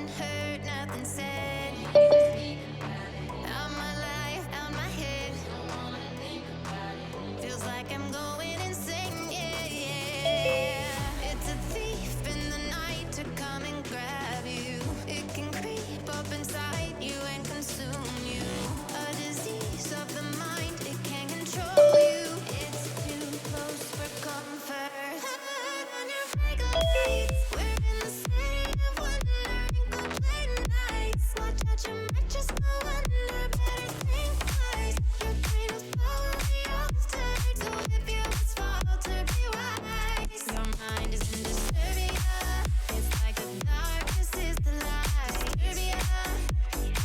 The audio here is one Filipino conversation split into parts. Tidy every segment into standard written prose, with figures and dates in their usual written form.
Nothing heard, nothing said. Out my life, out my head. Feels like I'm going insane, yeah, yeah. It's a thief in the night to come and grab you. It can creep up inside you and consume you. A disease of the mind, it can control you. It's too close for comfort. Hide on your lights. We're in the city of wonder, incomplete nights. Watch out, you might just go under. Better think twice. Your brain is probably altered, so if you just fall to be wise, your mind is in disturbia. It's like the darkness is the light. Disturbia,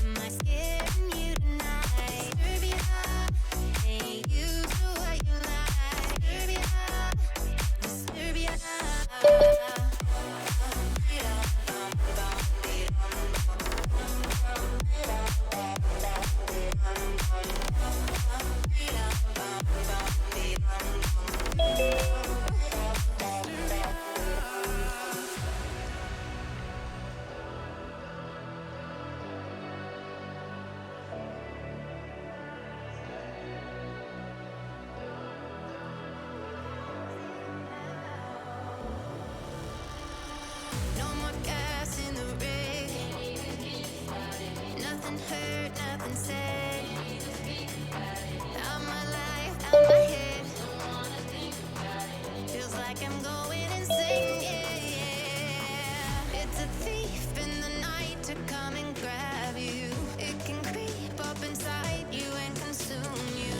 am I scaring you tonight? Disturbia, ain't you so what you like? Disturbia, disturbia. No more gas in the rig. Nothing heard, nothing said. Out my life, out my head. Feels like I'm going insane, yeah, yeah. It's a thief in the night to come and grab you. It can creep up inside you and consume you.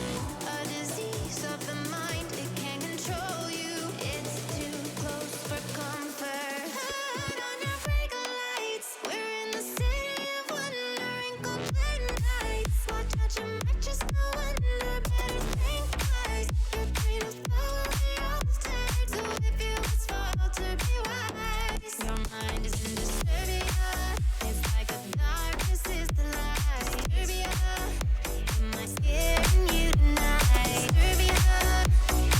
A disease of the mind, it can control you. It's too close for comfort. Hide on your breaker lights. We're in the city of wonder, incomplete nights. Watch out, you might just go under. Better think twice. Your brain is probably altered, so if you just fall to be wise, your mind is in disturbia. It's like the darkness is the light. Disturbia, am I scaring you tonight? Disturbia,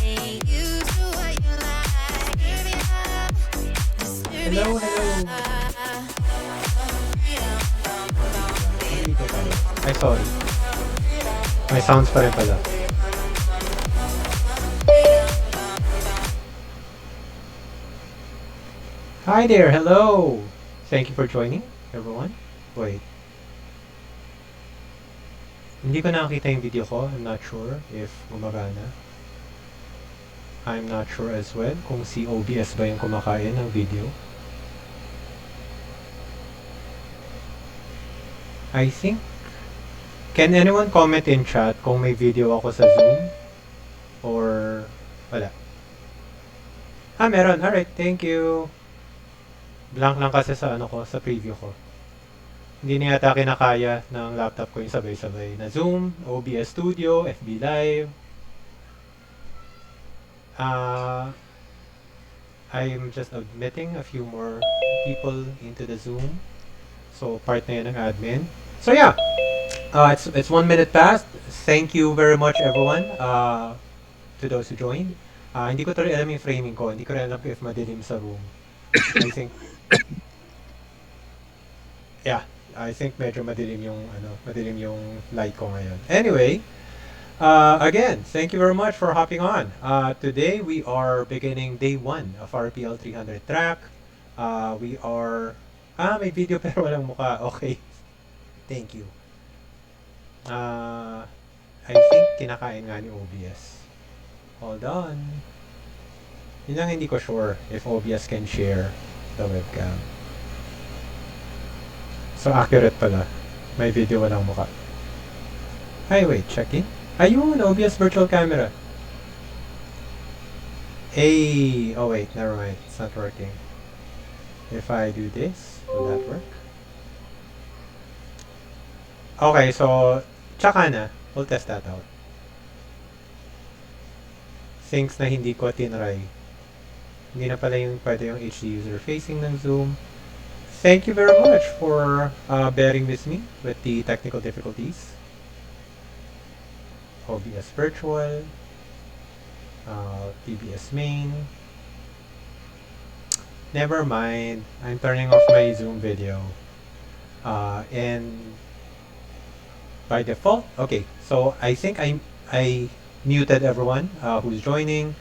ain't you so what you like? Disturbia, Hello, hello. Ay, sorry. May sounds pa rin pala. Hi there, hello. Thank you for joining, everyone. Wait. Hindi ko nakakita yung video ko. I'm not sure if gumagana. I'm not sure as well kung si OBS ba yung kumakain ng video. I think, can anyone comment in chat kung may video ako sa Zoom? Or wala? Ah, meron. Alright, thank you. Blank lang kasi sa ano ko, sa preview ko. Hindi na yata kinakaya ng laptop ko yung sabay-sabay na Zoom, OBS Studio, FB Live. I'm just admitting a few more people into the Zoom. So, part na yan ng admin. So, yeah. It's 1 minute past. Thank you very much, everyone, to those who joined. Hindi ko tuloy alam yung framing ko. Hindi ko rin alam if madilim sa room. I think, yeah, I think medyo madilim yung light ko ngayon. Anyway, again, thank you very much for hopping on. Today, we are beginning day 1 of our PL300 track. We are... may video pero walang mukha. Okay. Thank you. I think kinakain nga ni OBS. Hold on. Yun lang hindi ko sure if OBS can share the webcam. So accurate pala. May video walang mukha. Ay, wait. Checking. Ayun, OBS virtual camera. Hey. Oh, wait. Never mind. It's not working. If I do this, will that work? Okay, so, tsaka na. We'll test that out. Things na hindi ko tinry. Hindi na pala yung pwede yung HD user facing ng Zoom. Thank you very much for bearing with me with the technical difficulties. OBS virtual. PBS main. Never mind. I'm turning off my Zoom video. And by default, okay. So I think I muted everyone who's joining.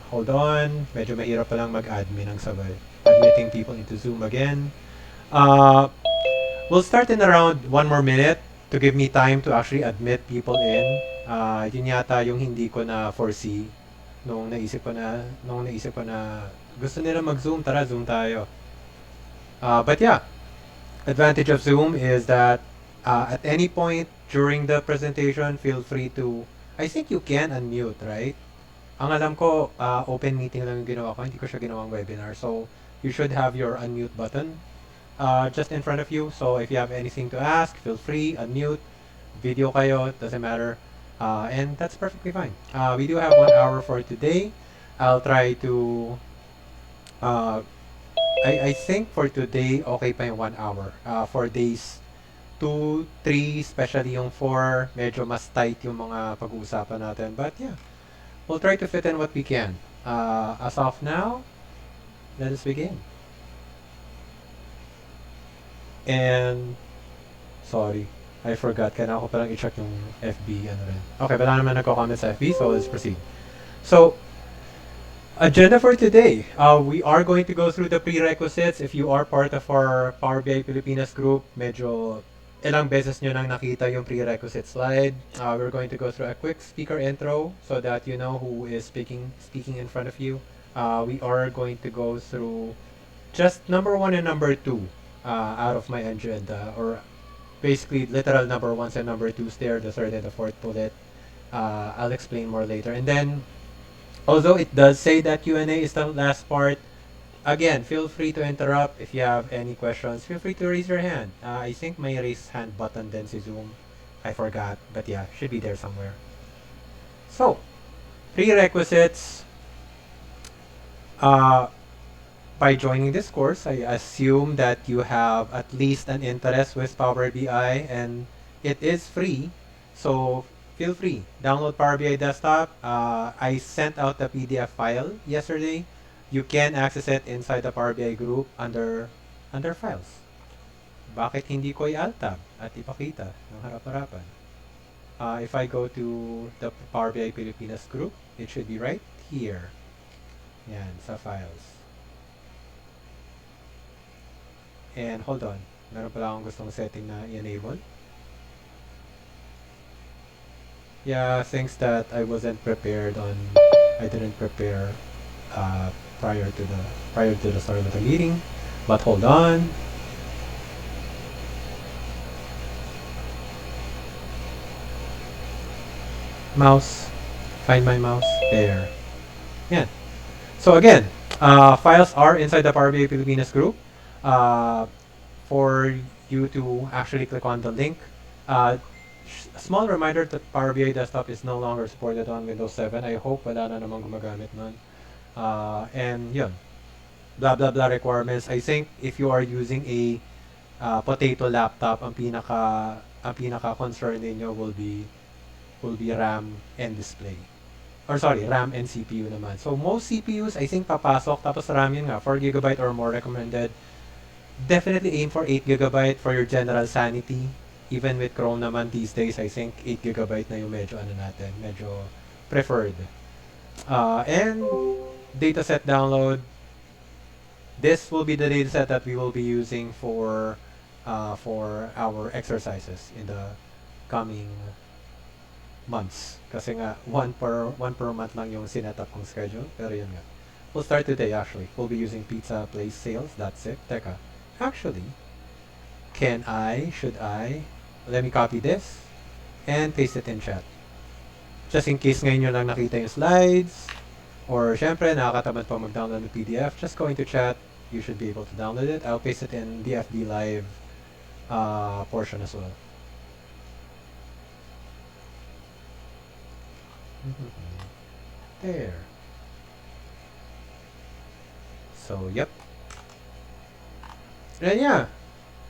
Hold on, medyo mahirap palang mag-admin ng sabay. Admitting people into Zoom again. We'll start in around 1 more minute to give me time to actually admit people in. Yun yata yung hindi ko na foresee nung naisip ko na gusto nila mag-Zoom, tara Zoom tayo. But yeah, advantage of Zoom is that at any point during the presentation, feel free to, I think you can unmute, right? Ang alam ko, open meeting lang yung ginawa ko, hindi ko siya ginawang webinar. So, you should have your unmute button just in front of you. So, if you have anything to ask, feel free, unmute, video kayo, doesn't matter. And that's perfectly fine. We do have 1 hour for today. I'll try to, I think for today, okay pa yung 1 hour. For days 2, 3, especially yung 4, medyo mas tight yung mga pag-uusapan natin. But yeah, we'll try to fit in what we can. As of now, let us begin. And, sorry, I forgot. Kailangan ko palang i-check yung FB. Ano rin. Okay, wala naman nagko-comment sa FB, so let's proceed. So, agenda for today. We are going to go through the prerequisites. If you are part of our Power BI Pilipinas group, medyo ilang beses nyo nang nakita yung prerequisite slide. We're going to go through a quick speaker intro so that you know who is speaking in front of you. We are going to go through just number 1 and number 2 out of my agenda, or basically literal number 1s and number 2s there, the 3rd and the 4th bullet. I'll explain more later. And then, although it does say that Q&A is the last part, again, feel free to interrupt if you have any questions. Feel free to raise your hand. I think may raise hand button din si Zoom. I forgot, but yeah, should be there somewhere. So, prerequisites. By joining this course, I assume that you have at least an interest with Power BI, and it is free. So, feel free. Download Power BI Desktop. I sent out the PDF file yesterday. You can access it inside the Power BI group under files. Bakit hindi ko i-alt tab at ipakita ng harap-harapan? If I go to the Power BI Pilipinas group, it should be right here. Yan, sa files. And hold on, meron pala akong gustong setting na i-enable. Yeah, things that I wasn't prepared on. I didn't prepare prior to the start of the meeting. But hold on. Mouse. Find my mouse. There. Yeah. So again, files are inside the Power BI Pilipinas group. For you to actually click on the link. Small reminder that Power BI Desktop is no longer supported on Windows 7. I hope wala na namang gumagamit nun. And yun, blah blah blah requirements. I think if you are using a potato laptop, ang pinaka concern ninyo will be RAM and display. Or sorry, RAM and CPU naman. So most CPUs, I think papasok, tapos RAM yun nga, 4GB or more recommended. Definitely aim for 8GB for your general sanity. Even with Chrome naman these days, I think 8GB na yung medyo preferred. And dataset download. This will be the dataset that we will be using for our exercises in the coming months. Kasi nga, one per month lang yung sinetup kong schedule. Pero yun nga. We'll start today actually. We'll be using pizza place sales. That's it. Teka. Actually, should I, let me copy this and paste it in chat. Just in case ngayon nyo lang nakita yung slides, or syempre, nakakatamad pa mag-download ng PDF, just go into chat, you should be able to download it. I'll paste it in the FB Live portion as well. There. So, yep. And yeah,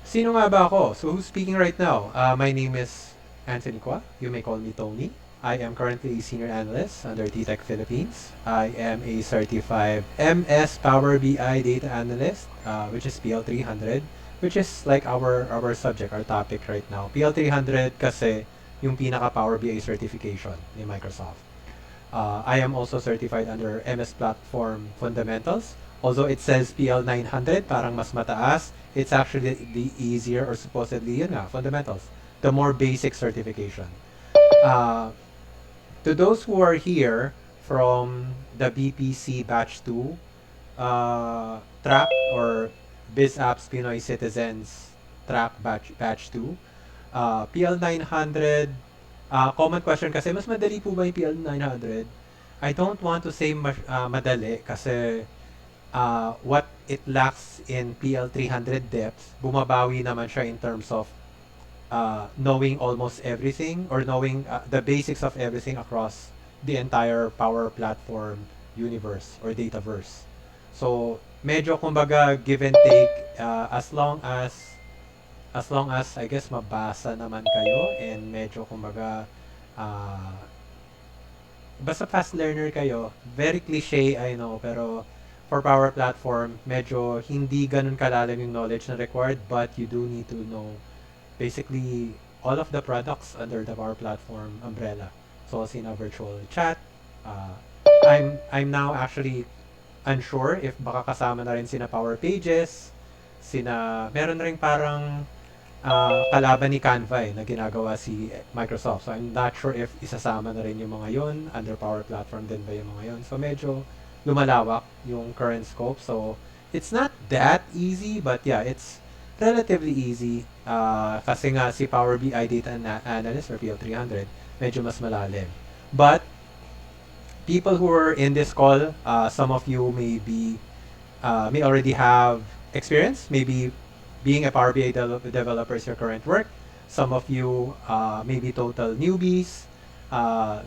sino nga ba ako? So, who's speaking right now? My name is Anthony Kwa. You may call me Tony. I am currently a senior analyst under TTech Philippines. I am a certified MS Power BI data analyst, which is PL 300. which is like our subject, our topic right now. PL300 kasi yung pinaka Power BI certification ni Microsoft. I am also certified under MS Platform Fundamentals. Although it says PL900, parang mas mataas, it's actually the easier or supposedly, yun nga, fundamentals. The more basic certification. Uh, to those who are here from the BPC Batch 2 track or BizApps Pinoy Citizens track batch 2, PL900, common question kasi, mas madali po ba yung PL900? I don't want to say madali kasi what it lacks in PL300 depth, bumabawi naman siya in terms of knowing almost everything or knowing the basics of everything across the entire Power Platform universe or dataverse. So, medyo kumbaga give and take as long as I guess mabasa naman kayo and medyo kumbaga uh, basta fast learner kayo. Very cliche, I know, pero for Power Platform, medyo hindi ganun kalalim yung knowledge na required, but you do need to know basically all of the products under the Power Platform umbrella. So, sina virtual chat, uh, I'm now actually unsure if baka kasama na rin sina Power Pages, meron ring parang kalaban ni Canva na ginagawa si Microsoft. So, I'm not sure if isasama na rin yung mga yon under Power Platform din ba yung mga yon. So, medyo lumalawak yung current scope. So, it's not that easy, but yeah, it's relatively easy. Kasi nga si Power BI Data Analyst or PL300, medyo mas malalim. But, people who are in this call, some of you may already have experience, maybe being a Power BI developer is your current work. Some of you may be total newbies.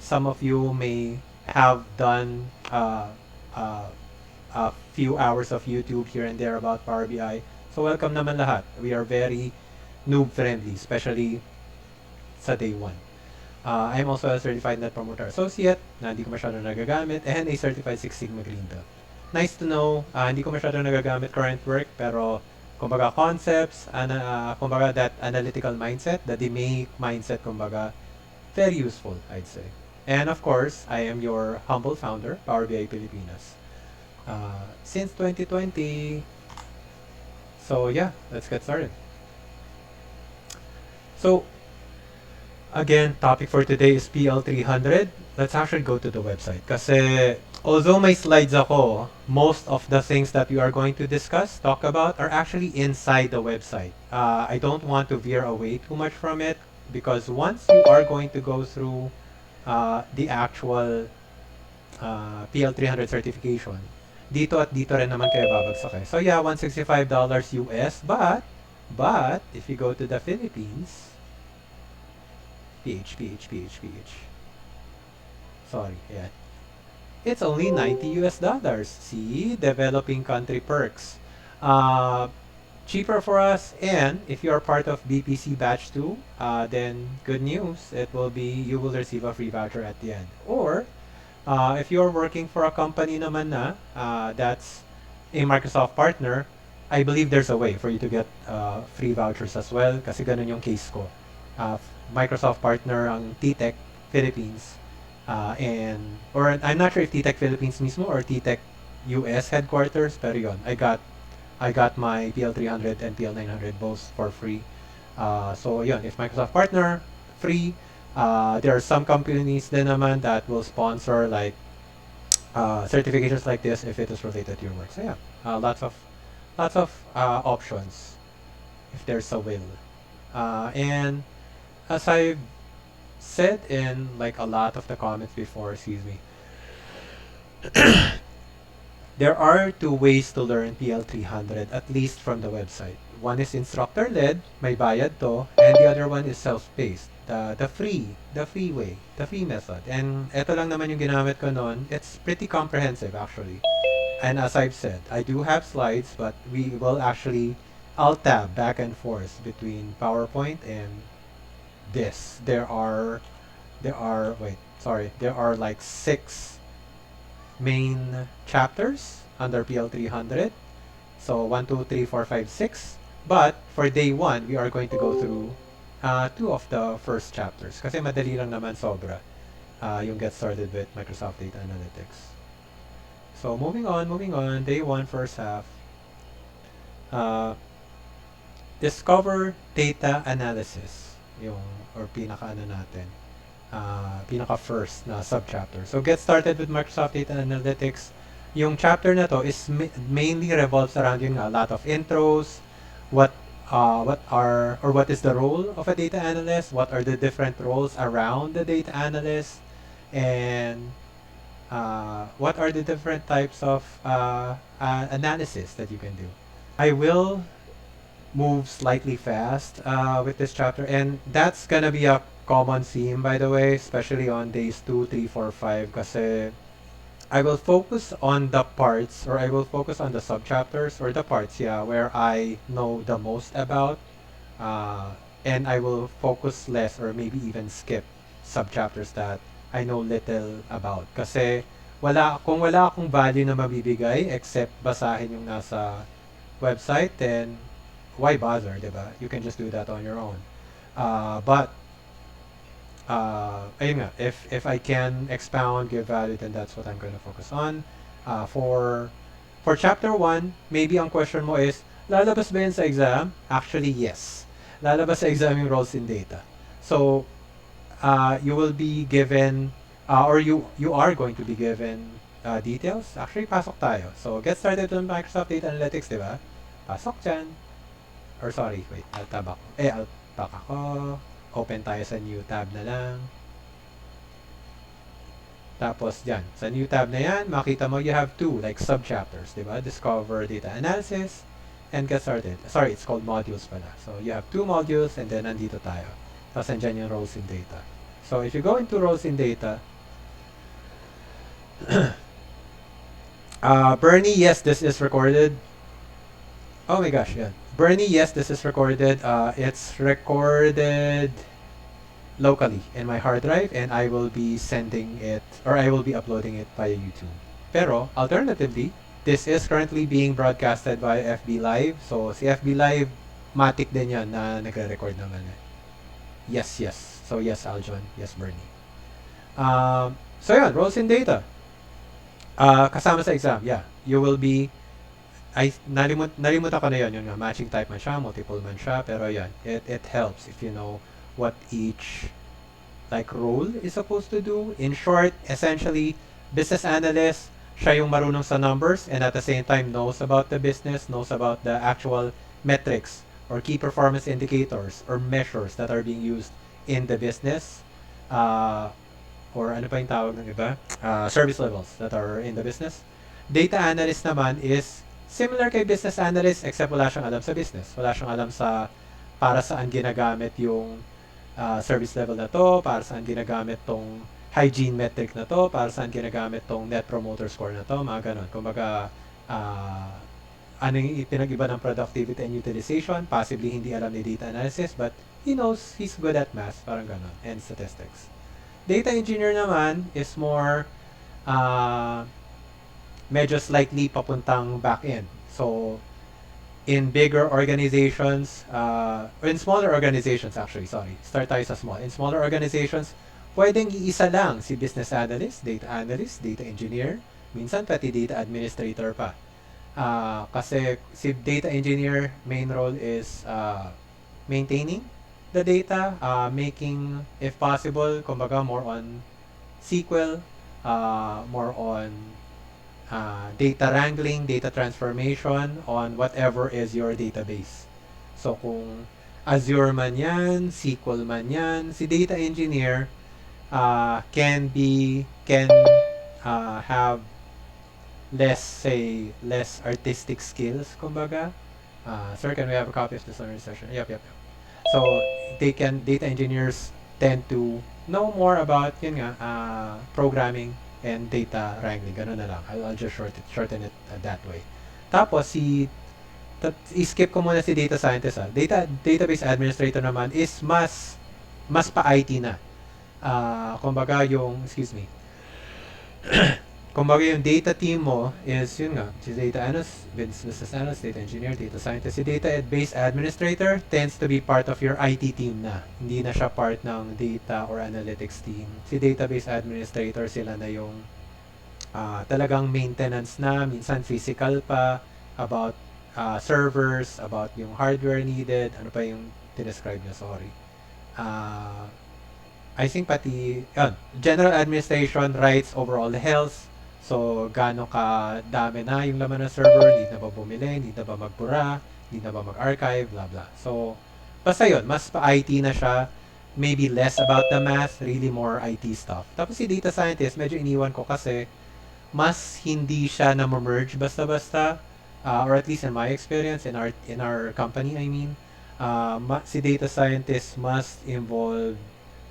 Some of you may have done a few hours of YouTube here and there about Power BI. So welcome naman lahat. We are very noob friendly, especially sa day 1. I'm also a certified net promoter associate na hindi ko masyadong nagagamit and a certified Six Sigma Green Belt. Nice to know, hindi ko masyadong nagagamit current work pero kumbaga concepts, kumbaga that analytical mindset, the DMAIC mindset, kumbaga very useful, I'd say. And of course, I am your humble founder, Power BI Pilipinas. Since 2020. So yeah, let's get started. So, again, topic for today is PL300. Let's actually go to the website. Kasi, although may slides ako, most of the things that we are going to discuss, talk about, are actually inside the website. I don't want to veer away too much from it because once you are going to go through the actual PL300 certification, dito at dito rin naman kayo babagsak eh. So yeah, $165 US, but if you go to the Philippines, PH. Sorry, yeah. It's only $90 US. See, developing country perks. Cheaper for us, and if you are part of BPC Batch 2, then good news, you will receive a free voucher at the end. Or, if you're working for a company naman na that's a Microsoft partner, I believe there's a way for you to get free vouchers as well kasi ganun yung case ko. Microsoft partner ang TTech Philippines or I'm not sure if TTech Philippines mismo or TTech US headquarters, pero yun, I got my PL300 and PL900 both for free. So yun, if Microsoft partner, free. There are some companies din naman that will sponsor like certifications like this if it is related to your work. So yeah, lots of options if there's a will. And as I've said in like a lot of the comments before, there are two ways to learn PL300, at least from the website. One is instructor-led, may bayad to, and the other one is self-paced. The free way, the free method. And ito lang naman yung ginamit ko noon. It's pretty comprehensive actually. And as I've said, I do have slides, but we will actually alt-tab back and forth between PowerPoint and this. There are like 6 main chapters under PL300. So 1, 2, 3, 4, 5, 6. But for day 1, we are going to go through 2 of the first chapters. Kasi madali lang naman sobra yung get started with Microsoft Data Analytics. So moving on, day 1, first half. Discover data analysis, yung or pinaka-ano natin, pinaka-first na subchapter. So get started with Microsoft Data Analytics. Yung chapter na to is mainly revolves around yung a lot of intros, what is the role of a data analyst, what are the different roles around the data analyst, and what are the different types of analysis that you can do. I will move slightly fast with this chapter, and that's gonna be a common theme, by the way, especially on days 2, 3, 4, 5, kasi I will focus on the parts, or I will focus on the subchapters, or the parts, yeah, where I know the most about, and I will focus less, or maybe even skip subchapters that I know little about. Kasi kung wala akong value na mabibigay, except basahin yung nasa website, then why bother, diba? You can just do that on your own. But ayun nga, if I can expound, give value, then that's what I'm going to focus on. For chapter 1, maybe ang question mo is, lalabas ba yun sa exam? Actually, yes. Lalabas sa exam yung roles in data. So, you will be given, or you are going to be given details. Actually, pasok tayo. So, get started on Microsoft Data Analytics, diba? Pasok dyan. Or sorry, wait, alt-tab ako. Alt-back ako. Open tayo sa new tab na lang. Tapos dyan, sa new tab na yan, makita mo you have 2 like subchapters, diba? Discover data analysis and get started. Sorry, it's called modules pala. So you have 2 modules and then nandito tayo. Tapos nandyan yung roles in data. So if you go into roles in data, Bernie, yes, this is recorded. Oh my gosh, yeah. Bernie, yes, this is recorded. It's recorded locally in my hard drive, and I will be sending it, or I will be uploading it via YouTube. Pero, alternatively, this is currently being broadcasted by FB Live. So, si FB Live, matik din yan na nagre-record naman eh. Yes. So, yes, Aljon. Yes, Bernie. So, yun, roles in data. Kasama sa exam, yeah. You will be nalimutan ko na yun nga, matching type man siya, multiple man siya, pero yan, it helps if you know what each like role is supposed to do. In short, essentially, business analyst, siya yung marunong sa numbers and at the same time knows about the business, knows about the actual metrics or key performance indicators or measures that are being used in the business, or ano pa yung tawag ng iba? Service levels that are in the business. Data analyst naman is similar kay business analyst, except wala siyang alam sa business. Wala siyang alam sa para saan ginagamit yung service level na to, para saan ginagamit tong hygiene metric na to, para saan ginagamit tong net promoter score na to, mga ganun. Kumbaga, ano yung pinag-iba ng productivity and utilization, possibly hindi alam ni data analysis, but he knows he's good at math, parang ganun, and statistics. Data engineer naman is more medyo slightly papuntang back-end. So, in bigger organizations, or in smaller organizations actually, sorry, start tayo sa small. In smaller organizations, pwedeng iisa lang si business analyst, data engineer, minsan pati data administrator pa. Kasi si data engineer, main role is maintaining the data, making, if possible, kumbaga more on SQL, more on data wrangling, data transformation on whatever is your database. So kung Azure man yan, SQL man yan, si data engineer can have less artistic skills, kumbaga. Sir, can we have a copy of this learning session? Yep. So data engineers tend to know more about yun nga, programming and data wrangling, ganun na lang. I'll just shorten it that way. Tapos i-skip ko muna si data scientist. Database administrator naman is mas pa IT na. Kumbaga yung, excuse me, kumbaga yung data team mo is yun nga, si data analyst, business analyst, data engineer, data scientist. Si database administrator tends to be part of your IT team na. Hindi na siya part ng data or analytics team. Si database administrator, sila na yung talagang maintenance na, minsan physical pa, about servers, about yung hardware needed, ano pa yung tinescribe niya, sorry. I think pati, general administration, rights, overall health. So, gaano ka dami na yung laman ng server, hindi na ba bumili, hindi na ba magbura, hindi na ba mag-archive, blah blah. So, basta yun, mas pa-IT na siya, maybe less about the math, really more IT stuff. Tapos si data scientist, medyo iniwan ko kasi mas hindi siya na merge basta-basta, or at least in my experience, in our company, I mean, si data scientist must involve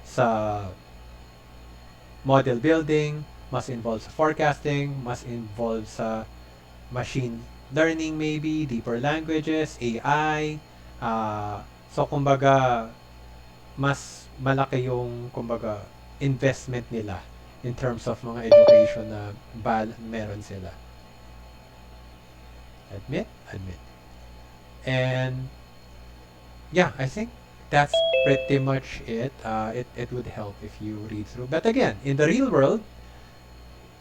sa model building, mas involved sa forecasting, mas involved sa machine learning maybe, deeper languages, AI. So kumbaga, mas malaki yung kumbaga investment nila in terms of mga education na meron sila. Admit. And yeah, I think that's pretty much it. It would help if you read through. But again, in the real world,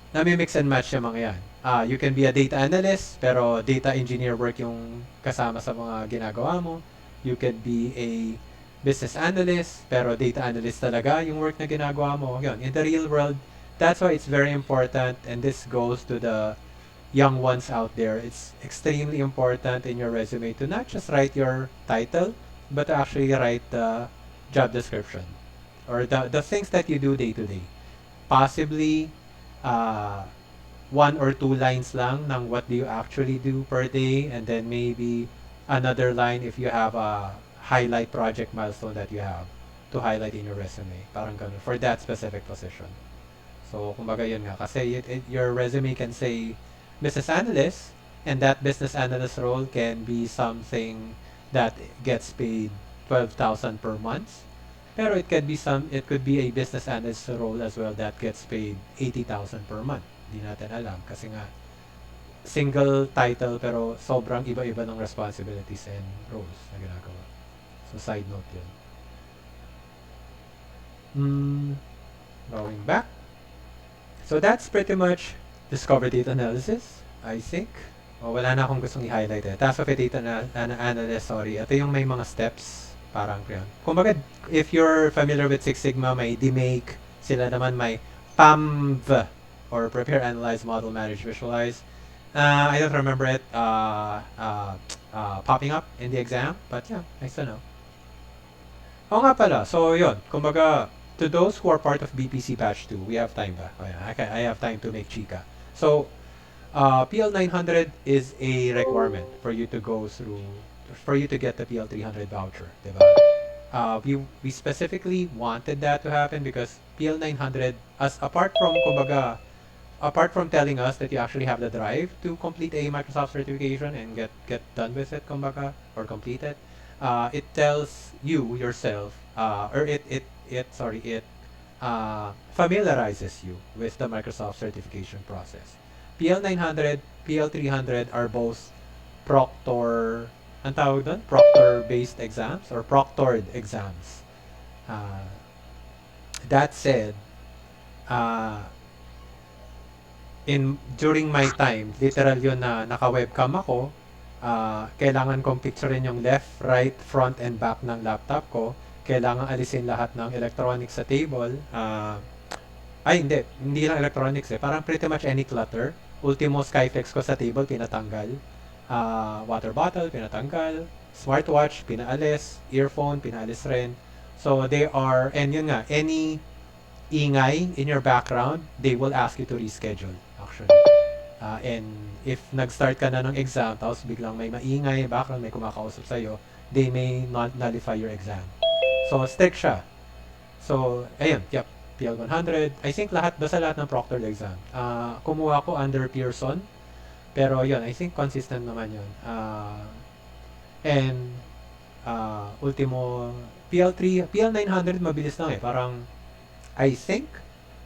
nami-mix and match yung mga yan. You can be a data analyst, pero data engineer work yung kasama sa mga ginagawa mo. You could be a business analyst, pero data analyst talaga yung work na ginagawa mo. Yun, in the real world, that's why it's very important, and this goes to the young ones out there. It's extremely important in your resume to not just write your title, but to actually write the job description or the things that you do day to day. Possibly, one or two lines lang ng what do you actually do per day, and then maybe another line if you have a highlight project milestone that you have to highlight in your resume. Parang ganun, for that specific position. So, kumbaga yun nga. Kasi your resume can say business analyst, and that business analyst role can be something that gets paid 12,000 per month. Pero it could be a business analyst role as well that gets paid 80,000 per month. Hindi natin alam kasi nga single title pero sobrang iba-iba ng responsibilities and roles na ginagawa. So side note yun. Going back. So that's pretty much discover data analysis, I think. Wala na akong gustong i-highlight eh. Task of a data analyst, sorry. Ito yung may mga steps. Parang yun. Kumbaga, if you're familiar with Six Sigma, may DMake. Sila naman may PAMV, or Prepare, Analyze, Model, Manage, Visualize. I don't remember it popping up in the exam, but yeah, nice to know. Oo nga pala. So, yun. Kumbaga, to those who are part of BPC Batch 2, we have time ba? Oh, yeah, I have time to make chika. So, PL 900 is a requirement for you to go through, for you to get the PL 300 voucher, diba? We specifically wanted that to happen because PL 900, apart from telling us that you actually have the drive to complete a Microsoft certification and get done with it, kumbaga, or complete it, it tells you yourself, or it familiarizes you with the Microsoft certification process. PL 900, PL 300 are both proctor, ang tawag doon? Proctor-based exams or proctored exams. That said, during my time, literal yun na naka-webcam ako, kailangan kong picturein yung left, right, front, and back ng laptop ko. Kailangan alisin lahat ng electronics sa table. Hindi lang electronics eh. Parang pretty much any clutter. Ultimo Skyflex ko sa table, pinatanggal. Water bottle, pinatanggal. Smartwatch, pinaalis. Earphone, pinaalis rin. So, and yun nga, any ingay in your background, they will ask you to reschedule, actually. And if nag-start ka na ng exam, tapos biglang may maingay, background, may kumakausap sa'yo, they may not nullify your exam. So, strict siya. So, ayun, yep. PL100. I think basta lahat ng proctored exam. Kumuha ko under Pearson. Pero yun, I think consistent naman yun. And ultimo, PL900 mabilis lang eh. Parang, I think,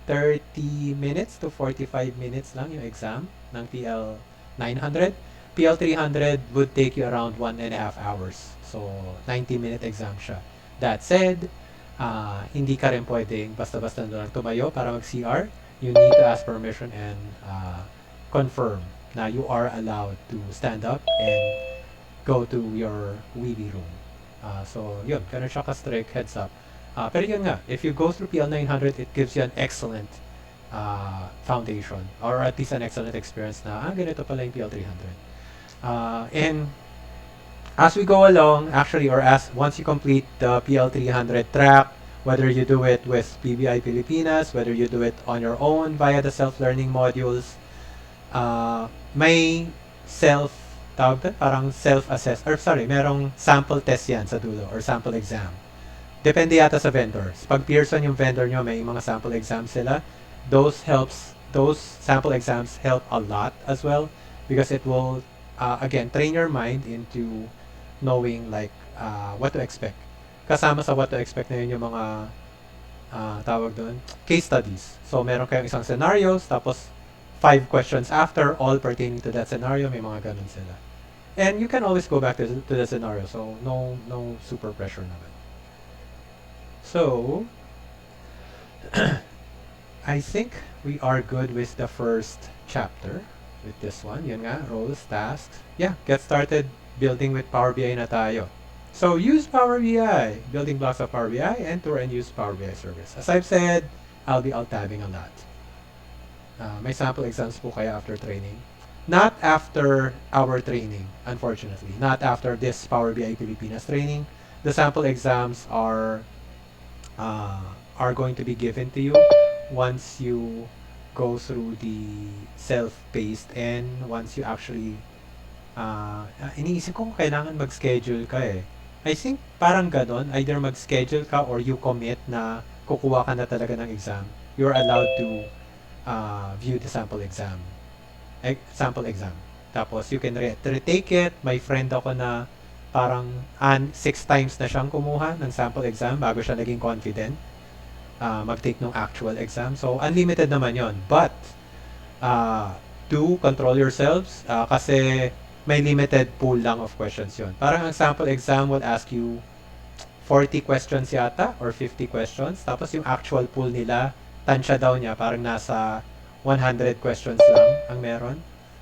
30 minutes to 45 minutes lang yung exam ng PL 900. PL 300 would take you around 1.5 hours. So, 90-minute exam siya. That said, hindi ka rin pwedeng basta-basta na lang tumayo para mag-CR. You need to ask permission and confirm na you are allowed to stand up and go to your wee room. So, yun. Ganun siya ka-strict, heads up. Pero yun nga, if you go through PL 900, it gives you an excellent foundation or at least an excellent experience na, ganito pala yung PL 300. And as we go along, actually, or as once you complete the PL 300 track, whether you do it with BI Pilipinas, whether you do it on your own via the self-learning modules, may parang self-assess, or sorry, merong sample test yan sa dulo, or sample exam. Depende yata sa vendors. Pag Pearson yung vendor nyo, may mga sample exams sila. Those sample exams help a lot as well because it will, again, train your mind into knowing like what to expect. Kasama sa what to expect na yun yung mga tawag doon, case studies. So, meron kayong isang scenarios, tapos 5 questions after, all pertaining to that scenario, may mga ganun sila. And you can always go back to the scenario, so no super pressure naman. So, I think we are good with the first chapter with this one. Yun nga, roles, tasks. Yeah, get started building with Power BI na tayo. So, use Power BI, building blocks of Power BI, enter and use Power BI service. As I've said, I'll be alt-tabbing a lot. May sample exams po kaya after training. Not after our training, unfortunately. Not after this Power BI Pilipinas training. The sample exams are going to be given to you once you go through the self-paced and once you actually iniisip ko kung kailangan mag-schedule ka eh. I think parang ganon, either mag-schedule ka or you commit na kukuha ka na talaga ng exam. You're allowed to view the sample exam. Tapos you can retake it. My friend ako na parang 6 times na siyang kumuha ng sample exam bago siya naging confident mag-take ng actual exam. So, unlimited naman yon. But, do control yourselves kasi may limited pool lang of questions yon. Parang ang sample exam will ask you 40 questions yata or 50 questions. Tapos yung actual pool nila, tansya daw niya, parang nasa 100 questions lang ang meron.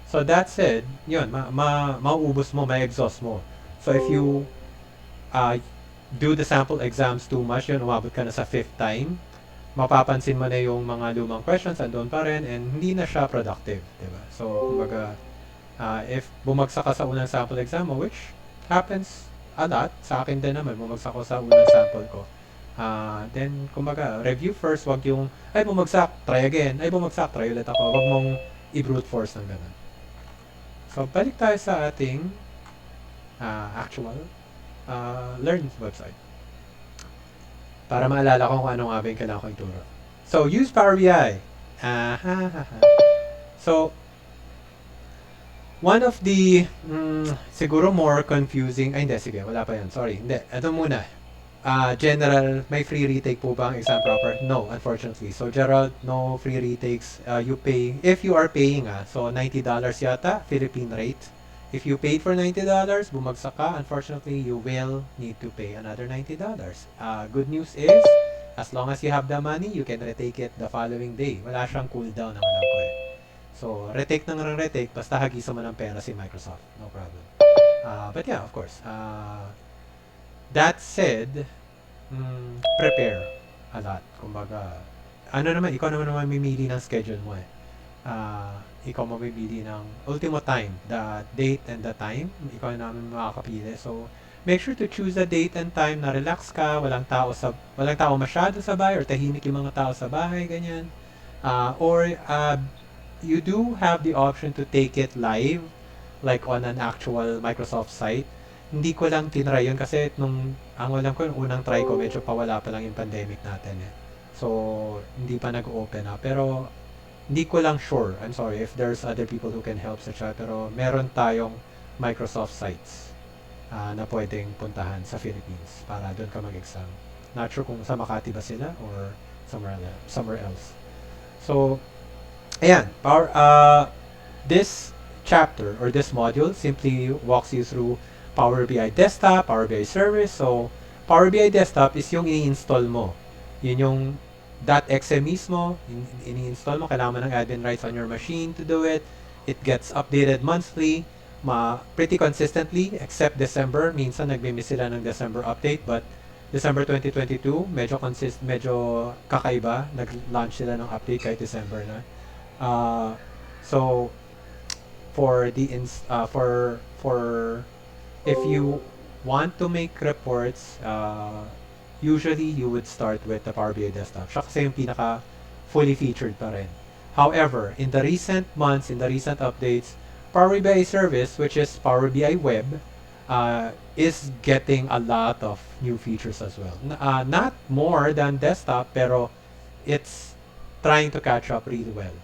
So, that said, yun, mauubos mo, ma-exhaust mo. So, if you do the sample exams too much, yun, umabot ka na sa 5th time, mapapansin mo na yung mga lumang questions andun pa rin and hindi na siya productive, diba? So, kumbaga, if bumagsak ka sa unang sample exam mo, which happens a lot, sa akin din naman, bumagsak ko sa unang sample ko. Then, kumbaga, review first, wag yung, ay bumagsak, try again, ay bumagsak, try ulit ako. Wag mong i-brute force ng ganun. So, balik tayo sa ating actual learn website. Para maalala ko kung ano nga ba yung kailangan ko ituro. So, use Power BI. So, one of the siguro more confusing, ay hindi, sige, wala pa yan, sorry, hindi, ito muna. General, may free retake po ba ang exam proper? No, unfortunately. So, Gerald, no free retakes. You pay, if you are paying, so $90 yata, Philippine rate. If you paid for $90, bumagsak ka, unfortunately, you will need to pay another $90. Good news is, as long as you have the money, you can retake it the following day. Wala siyang cooldown ang alam ko eh. So, retake nang retake, basta hagisa mo ng pera si Microsoft. No problem. But yeah, of course. That said, prepare a lot. Kumbaga, ikaw naman mamimili ng schedule mo eh. Ikaw mamimili ng ultimo time, the date and the time. Ikaw naman makakapili. So, make sure to choose a date and time na relax ka, walang tao masyado sa bahay or tahimik yung mga tao sa bahay, ganyan. Or you do have the option to take it live, like on an actual Microsoft site. Hindi ko lang tinry yun kasi ang alam ko, yung unang try ko, medyo pawala pa lang yung pandemic natin eh. So, hindi pa nag-open up. Pero, hindi ko lang sure. I'm sorry if there's other people who can help sa chat. Pero, meron tayong Microsoft sites na pwedeng puntahan sa Philippines para doon ka mag-exam. Not sure kung sa Makati ba sila or somewhere else. So, ayan, this chapter or this module simply walks you through Power BI Desktop, Power BI Service. So, Power BI Desktop is yung i-install mo. Yun yung .exe mismo, ini-install mo. Kailangan mo ng admin rights on your machine to do it. It gets updated monthly, pretty consistently, except December. Minsan nagmi-miss sila ng December update, but December 2022, medyo kakaiba. Nag-launch sila ng update kahit December na. So for the for if you want to make reports, usually you would start with the Power BI Desktop. Siya kasi yung pinaka fully featured pa rin. However, in the recent months, in the recent updates, Power BI Service, which is Power BI Web, is getting a lot of new features as well. Not more than desktop, pero it's trying to catch up really well.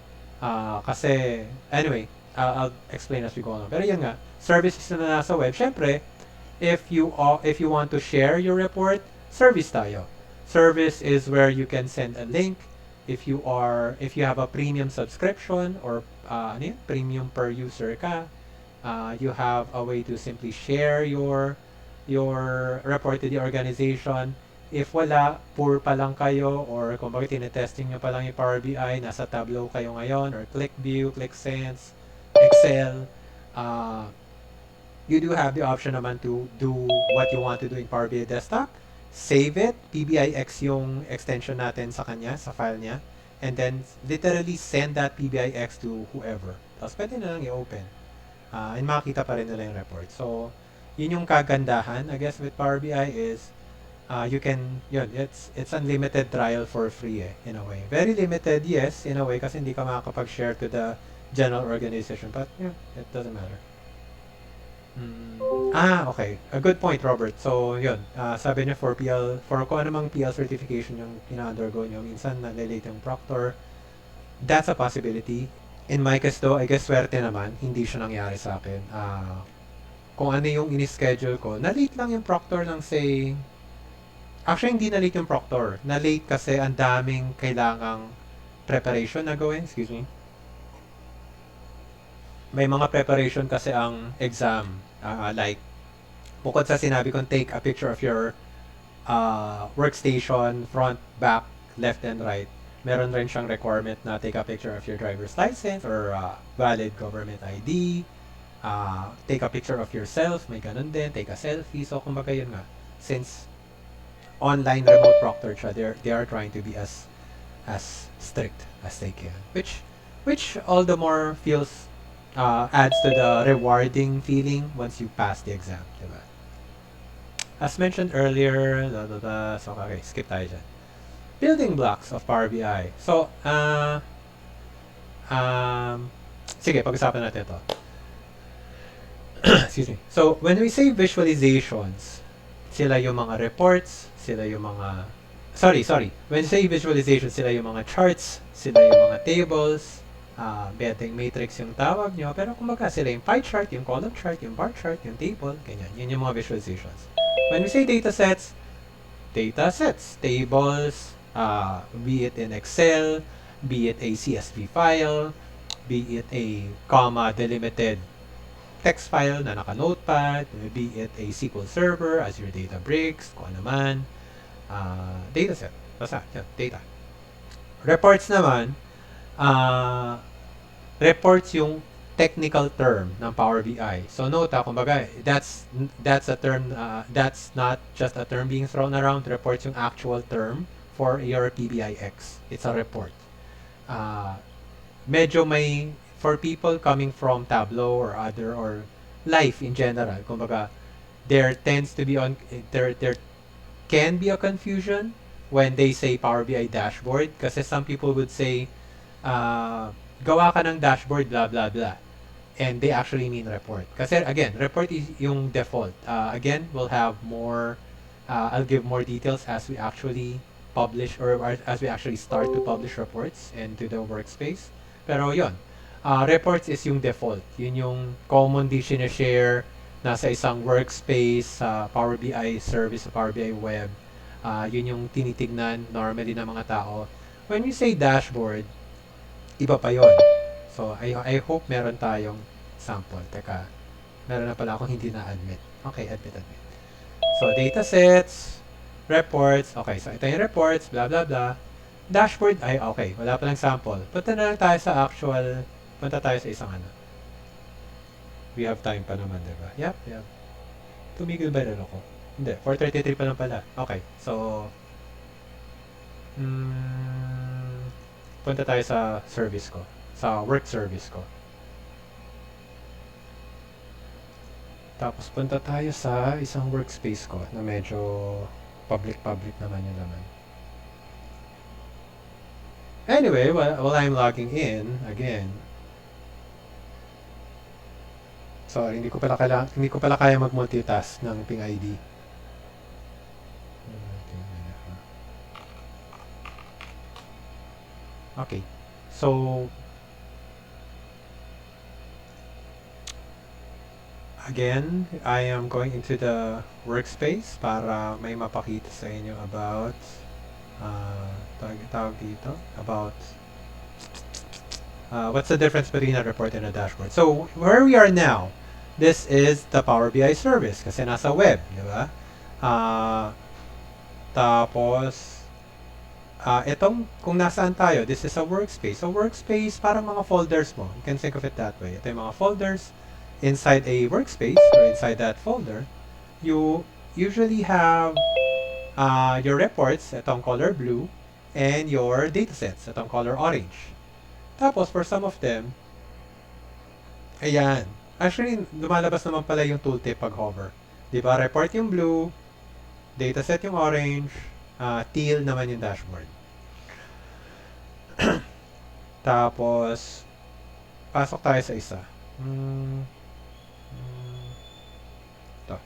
Kasi, anyway, I'll explain as we go along. Pero yun nga, services na nasa web. Syempre, if you want to share your report, service tayo. Service is where you can send a link. If you have a premium subscription or premium per user ka, you have a way to simply share your report to the organization. If wala, poor pa lang kayo, or kung bakit tinetesting nyo pa lang yung Power BI, nasa Tableau kayo ngayon, or ClickView, ClickSense, Excel, you do have the option naman to do what you want to do in Power BI Desktop. Save it, PBIX yung extension natin sa kanya, sa file niya, and then literally send that PBIX to whoever. Tapos pwede na lang i-open. And makita pa rin nila yung report. So, yun yung kagandahan, I guess, with Power BI is it's unlimited trial for free in a way. Very limited, yes, in a way, kasi hindi ka makakapag-share to the general organization. But, yeah, it doesn't matter. Okay. A good point, Robert. So, yun. Sabi niya for kung anumang PL certification yung ina-undergo nyo, minsan na-late yung proctor. That's a possibility. In my case though, I guess swerte naman, hindi siya nangyari sa akin. Kung ano yung in-schedule ko, na-late lang yung proctor ng say, actually hindi na-late yung proctor. Na-late kasi ang daming kailangang preparation na gawin. Excuse me. May mga preparation kasi ang exam. Like, bukod sa sinabi kong take a picture of your workstation, front, back, left, and right, meron rin siyang requirement na take a picture of your driver's license or valid government ID, take a picture of yourself, may ganun din, take a selfie. So, kumbaga yun nga, since online remote proctor siya, they are trying to be as strict as they can. Which all the more feels adds to the rewarding feeling once you pass the exam, diba? As mentioned earlier, so okay, skip tayo dyan. Building blocks of Power BI. So, sige, pag-usapan natin ito. Excuse me. So, when we say visualizations, sila yung mga reports, sila yung mga... Sorry. When we say visualizations, sila yung mga charts, sila yung mga tables, betting matrix yung tawag nyo, pero kumbaga sila yung pie chart, yung column chart, yung bar chart, yung table, ganyan. Yun yung mga visualizations. When we say datasets, tables, be it in Excel, be it a CSV file, be it a comma delimited text file na naka-notepad, be it a SQL Server, Azure Databricks, kung ano man, dataset, basta, yun, data. Reports naman, reports yung technical term ng Power BI. So note, kumbaga, that's a term, that's not just a term being thrown around. Reports yung actual term for your PBIX. It's a report. Medyo may, for people coming from Tableau or other, or life in general, kumbaga, there can be a confusion when they say Power BI dashboard, kasi some people would say, gawa ka ng dashboard, blah, blah, blah. And they actually mean report. Kasi, again, report is yung default. Again, we'll have more, I'll give more details as we actually publish, or as we actually start to publish reports into the workspace. Pero yun, reports is yung default. Yun yung commonly sinishare nasa isang workspace, Power BI service, Power BI web. Yun yung tinitignan normally ng mga tao. When you say dashboard, iba pa yon. So, I hope meron tayong sample. Teka, meron na pala akong hindi na-admit. Okay, admit. So, datasets, reports. Okay, so ito yung reports, blah, blah, blah. Dashboard, ay, okay, wala palang sample. Punta na lang tayo sa actual, punta tayo sa isang ano. We have time pa naman, diba? Yep. Tumigil ba rin ako? Hindi, 4:33 pa lang pala. Okay, so, punta tayo sa service ko. Sa work service ko. Tapos punta tayo sa isang workspace ko na medyo public naman yung laman. Anyway, while I'm logging in again. Sorry, hindi ko pala kaya mag-multitask ng ping ID. Okay. So, again, I am going into the workspace para may mapakita sa inyo about tawag dito, about what's the difference between a report and a dashboard. So, where we are now, this is the Power BI service kasi nasa web, di ba? Tapos, itong, kung nasaan tayo, this is a workspace. So, workspace, parang mga folders mo. You can think of it that way. Ito yung mga folders. Inside a workspace, or inside that folder, you usually have your reports, itong color blue, and your datasets, itong color orange. Tapos, for some of them, ayan. Actually, lumalabas naman pala yung tooltip pag hover. Diba? Report yung blue, dataset yung orange, teal naman yung dashboard. Tapos, pasok tayo sa isa. Ito.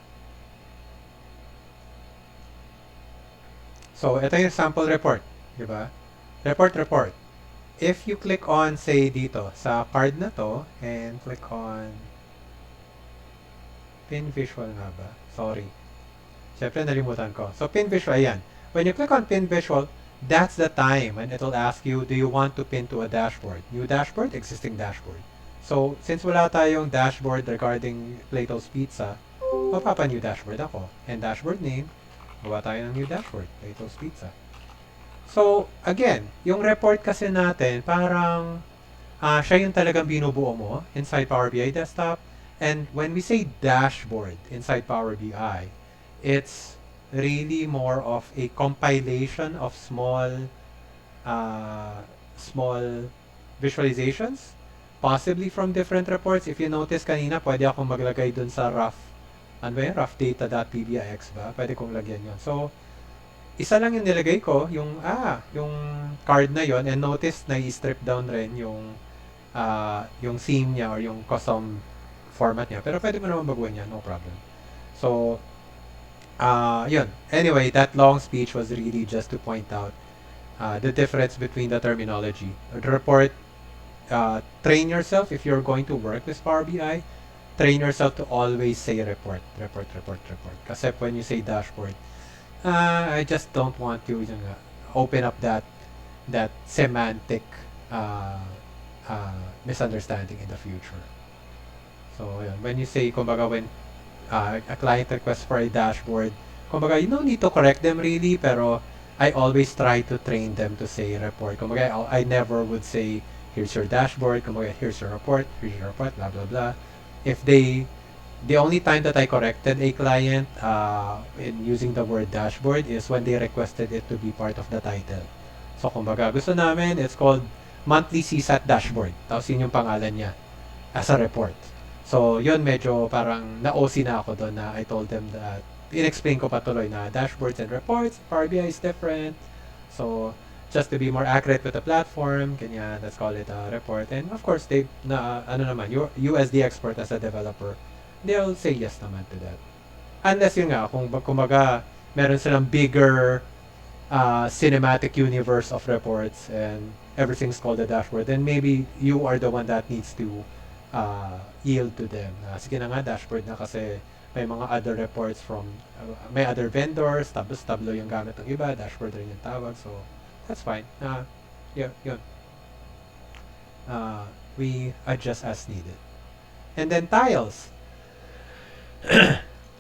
So, ito yung sample report. Diba? Report. If you click on, say, dito, sa card na to, and click on pin visual nga ba? Sorry. Siyempre, nalimutan ko. So, pin visual, ayan. When you click on pin visual, that's the time when it'll ask you, do you want to pin to a dashboard? New dashboard, existing dashboard. So, since wala tayong dashboard regarding Plato's Pizza, mapapa-new dashboard ako. And dashboard name, gawa tayo ng new dashboard, Plato's Pizza. So, again, yung report kasi natin, parang siya yung talagang binubuo mo inside Power BI Desktop. And when we say dashboard inside Power BI, it's really more of a compilation of small visualizations, possibly from different reports. If you notice kanina, pwede akong maglagay dun sa rough data.pbix ba? Pwede kong lagyan yon. So, isa lang yung nilagay ko, yung card na yon, and notice na i-strip down rin yung theme niya or yung custom format niya. Pero pwede mo naman baguhin yan, no problem. So, yun. Anyway, that long speech was really just to point out the difference between the terminology. The report, train yourself if you're going to work with Power BI, train yourself to always say report. Kasi when you say dashboard, I just don't want to open up that semantic misunderstanding in the future. So, yun. When you say, kumbaga, when a client requests for a dashboard, kumbaga, you don't need to correct them really, pero I always try to train them to say report. Kumbaga, I never would say, here's your dashboard, kumbaga, here's your report, blah, blah, blah. If the only time that I corrected a client in using the word dashboard is when they requested it to be part of the title. So, kumbaga, gusto namin, it's called monthly CSAT dashboard. Tapos yun yung pangalan niya as a report. So, yun medyo parang na-OC na ako doon na I told them that, in-explain ko patuloy na dashboards and reports, Power BI is different. So, just to be more accurate with the platform, ganyan, let's call it a report. And of course, you as the expert as a developer, they'll say yes naman to that. Unless yun nga, kung kumbaga, meron silang bigger cinematic universe of reports and everything's called a dashboard, then maybe you are the one that needs to yield to them. Sige na nga, dashboard na kasi may mga other reports from may other vendors, tapos tableau yung gamit ng iba, dashboard rin yung tawag. So, that's fine. Yun. we adjust as needed. And then tiles.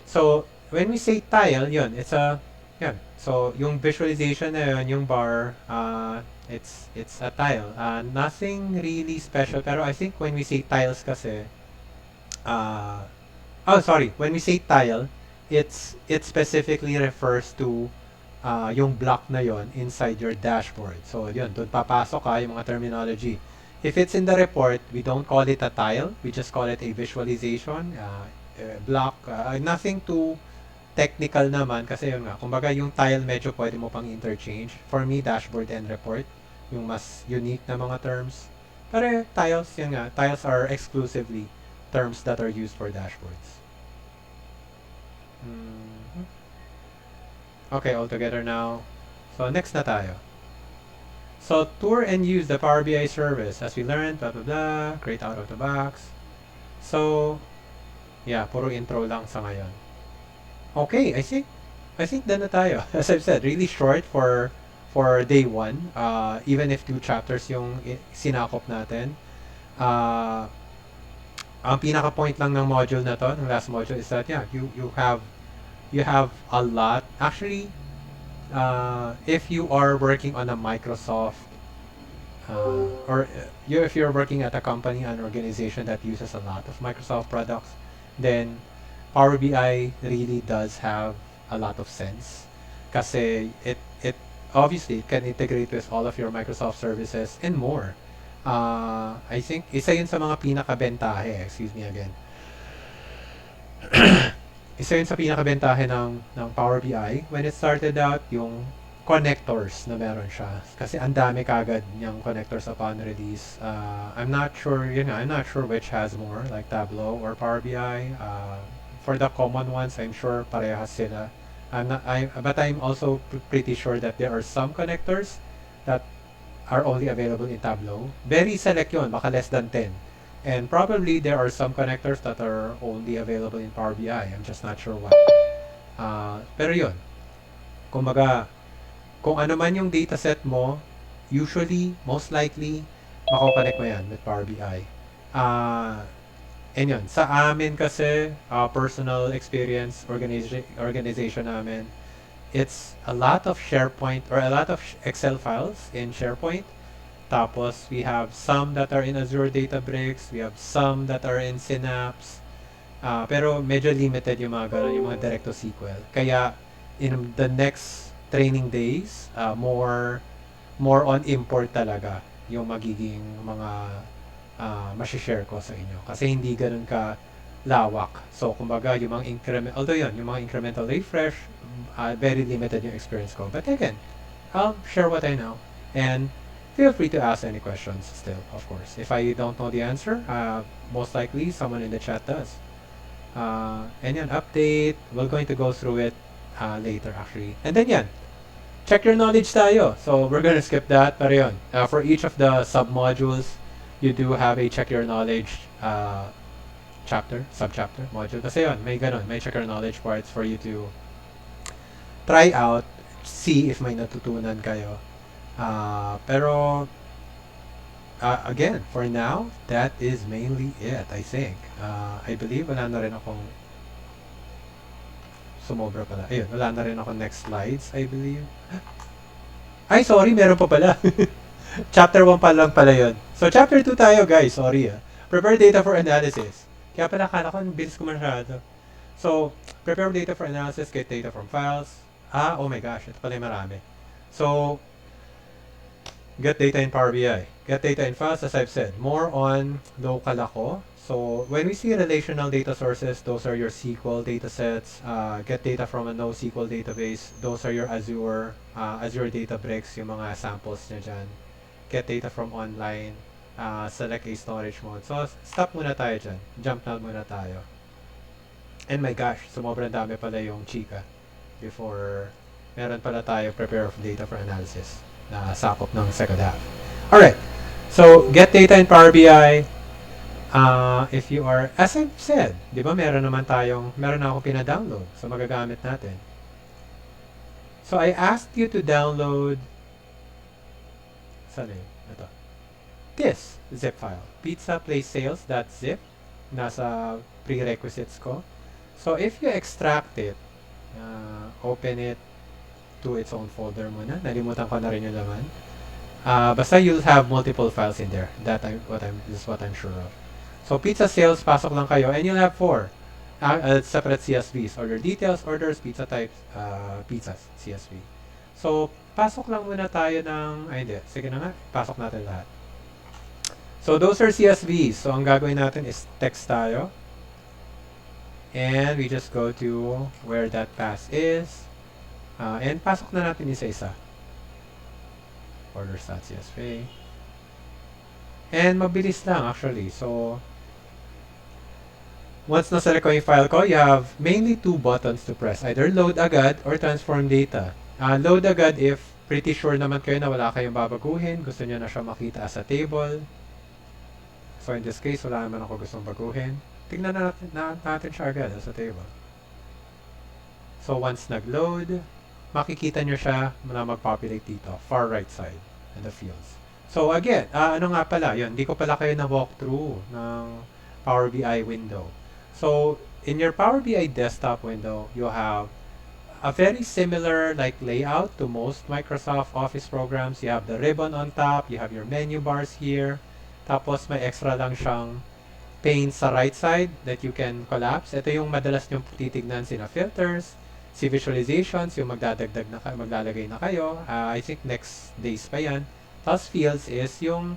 So, when we say tile, yun, it's a, yun. So, yung visualization na yun, yung bar, it's a tile. Nothing really special, pero I think when we say tiles kasi, uh, oh, sorry, when we say tile, it specifically refers to yung block na yon inside your dashboard. So, yun, doon papasok yung mga terminology. If it's in the report, we don't call it a tile. We just call it a visualization, block. Nothing too technical naman kasi yun nga. Kumbaga, yung tile medyo pwede mo pang interchange. For me, dashboard and report, yung mas unique na mga terms. Pero tiles, yun nga. Tiles are exclusively terms that are used for dashboards. Okay, all together now. So, next na tayo. So, tour and use the Power BI service. As we learned, blah, blah, blah. Create out of the box. So, yeah, puro intro lang sa ngayon. Okay, I think done na tayo. As I've said, really short for day 1. Even if 2 chapters yung sinakop natin. Ang pinaka-point lang ng module na to, ng last module, is that, yeah, you have a lot. Actually, if you are working on a Microsoft if you're working at a company, an organization that uses a lot of Microsoft products, then Power BI really does have a lot of sense. Kasi it obviously it can integrate with all of your Microsoft services and more. I think isa yun sa mga pinakabentahe, excuse me again. Isa yun sa pinakabentahe ng Power BI. When it started out, yung connectors na meron siya. Kasi ang dami kagad niyang connectors upon release. I'm not sure which has more, like Tableau or Power BI. For the common ones, I'm sure parehas sila. But I'm also pretty sure that there are some connectors that are only available in Tableau. Very select yun, baka less than 10. And probably there are some connectors that are only available in Power BI. I'm just not sure why. Pero yun, kumbaga, kung ano man yung dataset mo, usually, most likely, mako-connect mo yan with Power BI. And yun, sa amin kasi, personal experience, organization namin, it's a lot of SharePoint or a lot of Excel files in SharePoint. Tapos, we have some that are in Azure Databricks. We have some that are in Synapse. Pero medyo limited yung mga ganun, yung mga direct to SQL. Kaya, in the next training days, more on import talaga yung magiging mga masishare ko sa inyo. Kasi hindi ganun ka lawak. So, kumbaga, yung mga yung mga incremental refresh, very limited yung experience ko. But again, I'll share what I know. And feel free to ask any questions still, of course. If I don't know the answer, most likely someone in the chat does. And yan, update. We're going to go through it later actually. And then yan, check your knowledge tayo. So we're gonna skip that. Pero yun, for each of the sub-modules, you do have a check your knowledge sub-chapter, module. Kasi yun, may ganun, may check your knowledge parts for you to try out, see if may natutunan kayo. Pero again, for now, that is mainly it, I think. I believe wala na rin akong sumobra pala. Ayun, wala na rin ako next slides, I believe. Ay, sorry, meron pa pala. Chapter 1 pa lang pala yun. So, chapter 2 tayo, guys. Sorry, Prepare data for analysis. Kaya pala, kala ko, bilis ko masyado. So, prepare data for analysis, get data from files. Oh my gosh, ito pala yung marami. So, get data in Power BI. Get data in files, as I've said, more on local ako. So, when we see relational data sources, those are your SQL data sets. Get data from a NoSQL database, those are your Azure Databricks, yung mga samples niya dyan. Get data from online, select a storage mode. So, stop muna tayo dyan. Jump na muna tayo. And my gosh, sobrang dami pala yung chika before meron pala tayo prepare of data for analysis na sakop ng second half. Alright, so get data in Power BI. If you are, as I've said, di ba meron na ako pina-download. So magagamit natin. So I asked you to download, saan yun? Ito. this zip file, pizza place sales.zip, nasa prerequisites ko. So if you extract it, open it to its own folder muna. Nalimutan ko na rin yung laman. Basta you'll have multiple files in there. This is what I'm sure of. So pizza sales, pasok lang kayo, and you'll have 4 separate CSVs. Order details, orders, pizza types, pizzas, CSV. So pasok lang muna tayo ng, hindi, sige na nga, pasok natin lahat. So those are CSVs. So ang gagawin natin is text tayo. And we just go to where that pass is. And pasok na natin isa-isa. Orders.csv. And mabilis lang actually. So once na-select ko yung file ko, you have mainly 2 buttons to press. Either load agad or transform data. Load agad if pretty sure naman kayo na wala kayong babaguhin. Gusto nyo na siya makita as a table. So in this case, wala naman ako gustong baguhin. Tingnan natin siya agad as a table. So once nag-load, makikita nyo siya na mag-populate dito, far right side, in the fields. So again, ano nga pala, yun, hindi ko pala kayo na-walk through ng Power BI window. So in your Power BI desktop window, you have a very similar like layout to most Microsoft Office programs. You have the ribbon on top, you have your menu bars here, tapos may extra lang siyang pane sa right side that you can collapse. Ito yung madalas nyo titignan sina filters, si visualizations, yung maglalagay na kayo. I think next days pa yan. Tapos fields is yung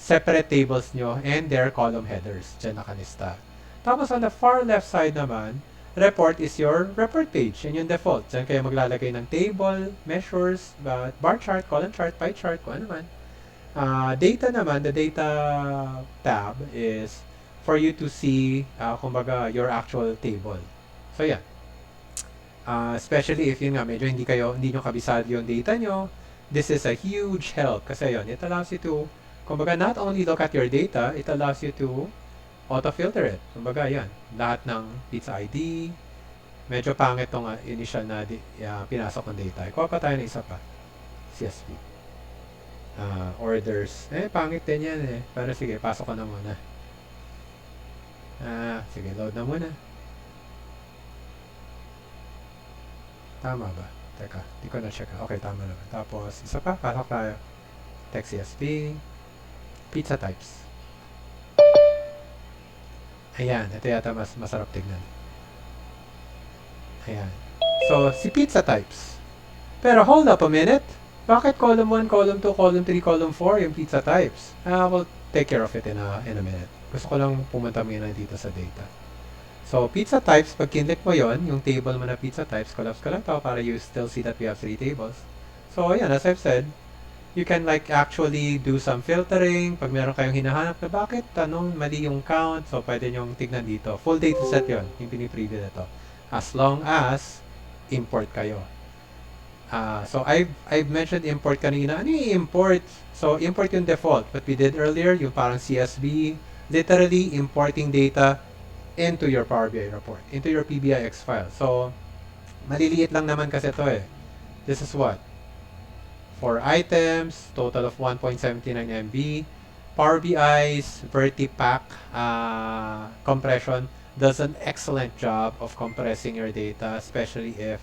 separate tables nyo and their column headers. Diyan nakalista. Tapos on the far left side naman, report is your report page. Yan yung default. Diyan kayo maglalagay ng table, measures, bar chart, column chart, pie chart, kung ano man. Data naman, the data tab is for you to see, kumbaga, your actual table. So, yeah. Especially if yun nga, medyo hindi nyo kabisado yung data nyo, this is a huge help. Kasi yun, it allows you to, kumbaga, not only look at your data, it allows you to auto-filter it. Kumbaga, yan. Lahat ng pizza ID, medyo pangit tong initial na pinasok ng data. Ikuha pa tayo ng isa pa. CSV. Orders. Pangit din yan eh. Pero sige, pasok ko na muna. Sige, load na muna. Tama ba? Teka, di ko na-check. Okay, tama naman. Tapos, isa pa, pasok tayo. Text CSV. Pizza types. Ayan, ito yata masarap tignan. Ayan. So, si pizza types. Pero hold up a minute. Bakit column 1, column 2, column 3, column 4 yung pizza types? We'll take care of it in a minute. Gusto ko lang pumunta muna dito sa data. So, pizza types, pag kinlik mo yon, yung table mo na pizza types, collapse ko lang to para you still see that we have 3 tables. So, ayan, as I've said, you can like actually do some filtering. Pag meron kayong hinahanap na bakit, mali yung count, so pwede nyong tignan dito. Full data set yon, yung pinipreview na to. As long as import kayo. So I've mentioned import kanina. Ano yung import? So import yung default. What we did earlier, yung parang CSV, literally importing data into your Power BI report, into your PBIX file. So maliliit lang naman kasi ito eh. This is what? 4 items, total of 1.79 MB. Power BI's VertiPack compression does an excellent job of compressing your data, especially if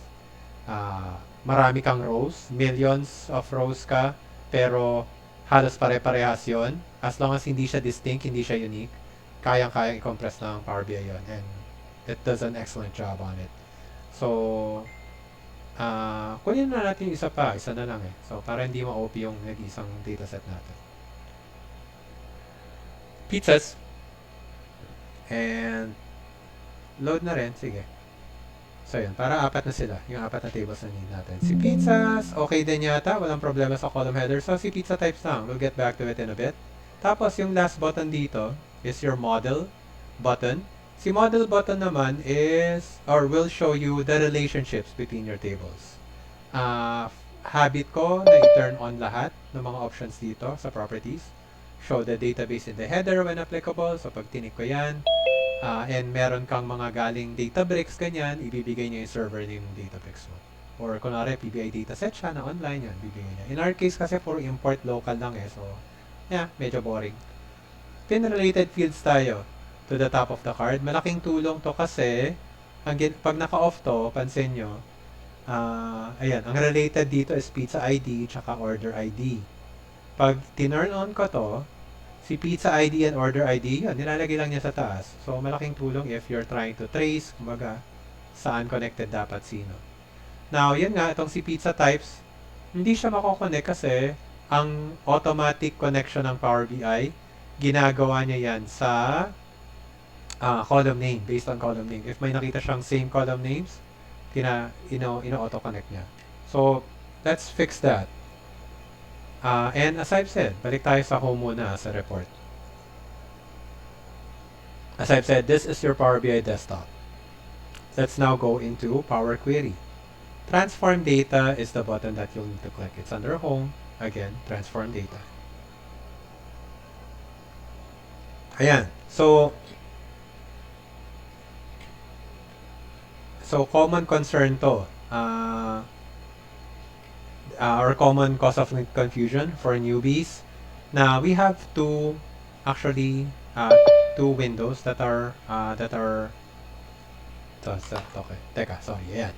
marami kang rows, millions of rows ka, pero halos pare-parehas yun. As long as hindi siya distinct, hindi siya unique, kayang-kayang i-compress ng Power BI yun. And it does an excellent job on it. So, kunin na natin yung isa pa. Isa na lang eh. So, para hindi ma-OP yung nag-isang dataset natin. Pizzas. And, load na rin. Sige. So, yun. Para 4 na sila. Yung 4 na tables na need natin. Si pizzas, okay din yata. Walang problema sa column header. So, si pizza types lang. We'll get back to it in a bit. Tapos, yung last button dito is your model button. Si model button naman is, or will show you the relationships between your tables. Habit ko na i-turn on lahat ng mga options dito sa properties. Show the database in the header when applicable. So, pag tinik ko yan, and meron kang mga galing Databricks, ganyan, ibibigay niya yung server name ng Databricks mo. Or, kunwari, PBI dataset siya na online, yan, bibigay niya. In our case kasi, puro import local lang eh. So, Yeah, medyo boring. Pin-related fields tayo to the top of the card. Malaking tulong to kasi pag naka-off to, pansin nyo, ayan, ang related dito is pizza ID tsaka order ID. Pag tinurn on ko to, si pizza ID and order ID, yun, nilalagay lang niya sa taas. So, malaking tulong if you're trying to trace, kumbaga, saan connected dapat sino. Now, yun nga, itong si pizza types, hindi siya mako-connect kasi ang automatic connection ng Power BI, ginagawa niya yan sa column name, based on column name. If may nakita siyang same column names, ino-auto-connect niya. So, let's fix that. And as I've said, balik tayo sa home muna sa report. As I've said, this is your Power BI desktop. Let's now go into Power Query. Transform Data is the button that you'll need to click. It's under Home. Again, Transform Data. Ayan. So common concern to. Or common cause of confusion for newbies. Now, we have two windows that are okay. Teka, sorry. Ayan.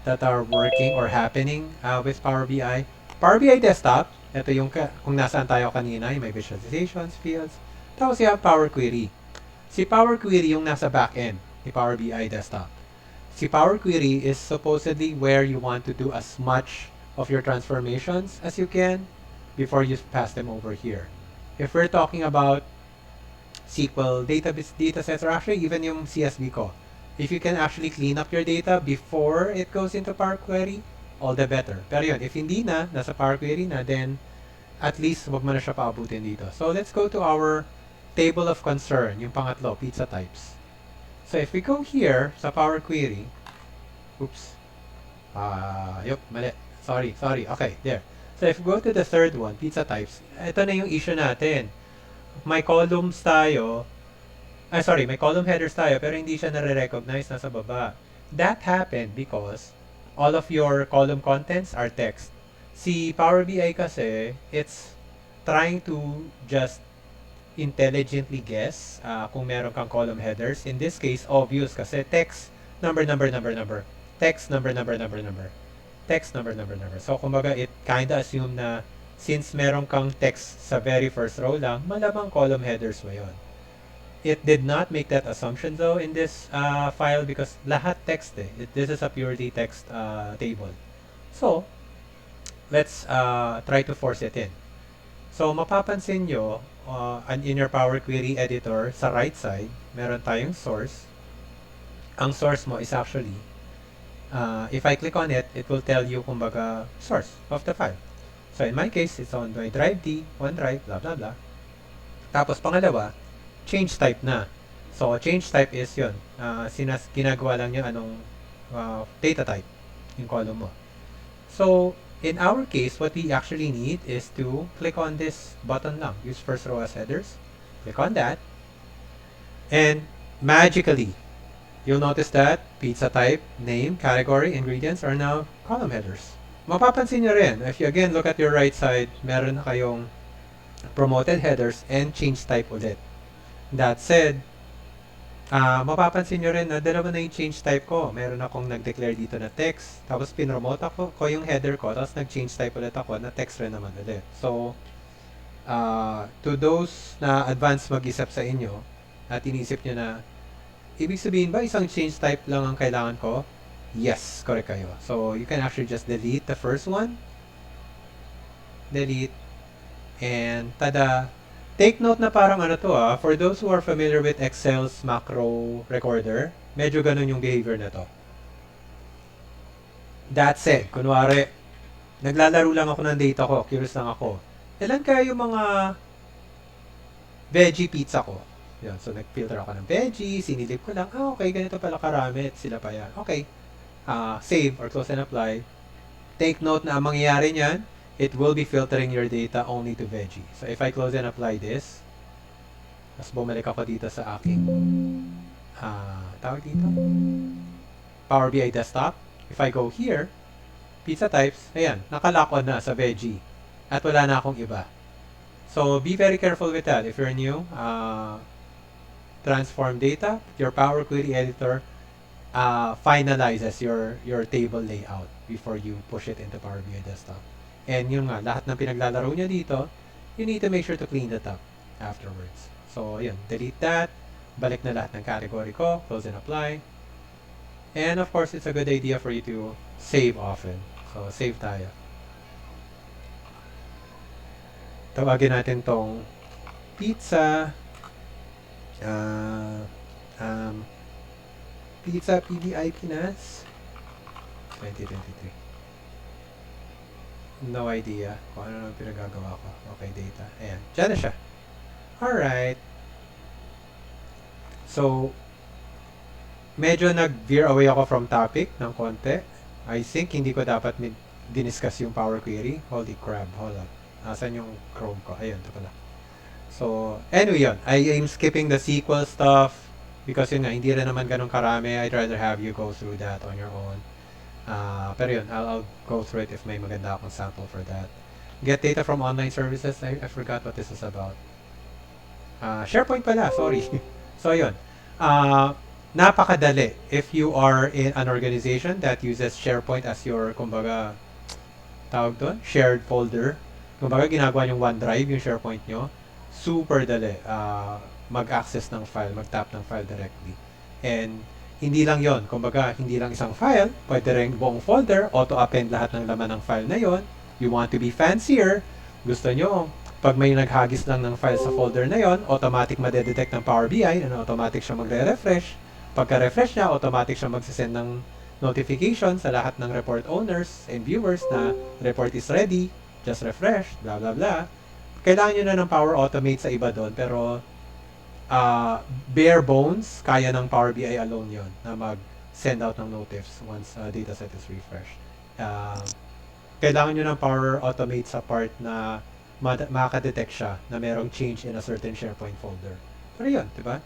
That are working or happening with Power BI. Power BI Desktop, ito yung kung nasaan tayo kanina, yung may visualizations, fields. Tapos you have Power Query. Si Power Query yung nasa back-end ni Power BI Desktop. Si Power Query is supposedly where you want to do as much of your transformations as you can before you pass them over here. If we're talking about SQL database datasets, or actually even yung CSV ko, if you can actually clean up your data before it goes into Power Query, all the better. Pero yun, if hindi na, nasa Power Query na, then at least wag mo na siya paabutin dito. So let's go to our table of concern, yung pangatlo, pizza types. So if we go here sa Power Query, oops, mali. Sorry. Okay, there. So if we go to the third one, pizza types, ito na yung issue natin. May columns tayo, may column headers tayo, pero hindi siya nare-recognize na sa baba. That happened because all of your column contents are text. Si Power BI kasi, it's trying to just intelligently guess kung meron kang column headers. In this case, obvious kasi text, number. Text, number. Text, number. So, kumbaga, it kinda assume na since meron kang text sa very first row lang, malamang column headers mo yun. It did not make that assumption though in this file because lahat text eh. This is a purely text table. So, let's try to force it in. So, mapapansin nyo, in your Power Query editor, sa right side, meron tayong source. Ang source mo is actually, if I click on it, it will tell you, kumbaga, source of the file. So, in my case, it's on my drive D, OneDrive, blah, blah, blah. Tapos, pangalawa, change type na. So, change type is yun. Ginagawa lang niya anong data type yung column mo. So, in our case, what we actually need is to click on this button lang. Use first row as headers. Click on that. And magically, you'll notice that pizza type, name, category, ingredients are now column headers. Mapapansin nyo rin, if you again look at your right side, meron na kayong promoted headers and change type ulit. That said, mapapansin nyo rin na dalawa na yung change type ko. Meron akong nag-declare dito na text, tapos pinromote ko yung header ko, tapos nag-change type ulit ako na text rin naman ulit. So, to those na advance mag-isip sa inyo, at inisip nyo na, ibig sabihin ba isang change type lang ang kailangan ko? Yes, correct kayo. So, you can actually just delete the first one. Delete. And, tada! Take note na parang ano to for those who are familiar with Excel's macro recorder, medyo ganun yung behavior na to. That said, kunwari, naglalaro lang ako ng data ko, curious lang ako. Ilan kaya yung mga veggie pizza ko? Yan, so nag-filter ako ng veggie, sinilip ko lang, okay, ganito pala karami, sila pa yan. Okay, save or close and apply. Take note na ang mangyayari niyan, it will be filtering your data only to veggie. So, if I close and apply this, tapos bumalik ako dito sa aking, tawag dito, Power BI Desktop. If I go here, pizza types, ayan, nakalock on na sa veggie. At wala na akong iba. So be very careful with that. If you're new, transform data, your Power Query editor finalizes your table layout before you push it into Power BI Desktop. And yun nga, lahat ng pinaglalaro nyo dito, you need to make sure to clean that up afterwards. So, yun, delete that, balik na lahat ng category ko, close and apply. And of course, it's a good idea for you to save often. So, save tayo. Tawagin natin tong pizza Pizza BI Pilipinas 2023. No idea kung ano nang pinagagawa ko. Okay, data. Ayan. Diyan na siya. Alright. So, medyo nag-veer away ako from topic ng konti. I think hindi ko dapat diniscuss yung Power Query. Holy crap. Hold up. Asan yung Chrome ko? Ayun, ito pala. So, anyway yun. I am skipping the SQL stuff because yun nga, hindi rin naman ganun karami. I'd rather have you go through that on your own. Pero yun, I'll go through it if may maganda akong sample for that. Get data from online services. I forgot what this is about. SharePoint pala, sorry. So yun. Napakadali if you are in an organization that uses SharePoint as your, kumbaga, tawag doon, shared folder. Kumbaga, ginagawa yung OneDrive, yung SharePoint nyo. Super dali. Mag-access ng file, mag-tap ng file directly. And, hindi lang yon. Kumbaga, hindi lang isang file, pwede rin buong folder, auto-append lahat ng laman ng file na yon. You want to be fancier, gusto nyo, pag may naghagis lang ng file sa folder na yon, automatic madedetect ng Power BI, and automatic siya magre-refresh. Pagka-refresh niya, automatic siya magsisend ng notification sa lahat ng report owners and viewers na report is ready, just refresh, blah blah blah. Kailangan nyo na ng Power Automate sa iba doon, pero bare bones, kaya ng Power BI alone yon na mag-send out ng notifs once dataset is refreshed. Kailangan nyo ng Power Automate sa part na makaka-detect siya na merong change in a certain SharePoint folder. Pero yun, di ba?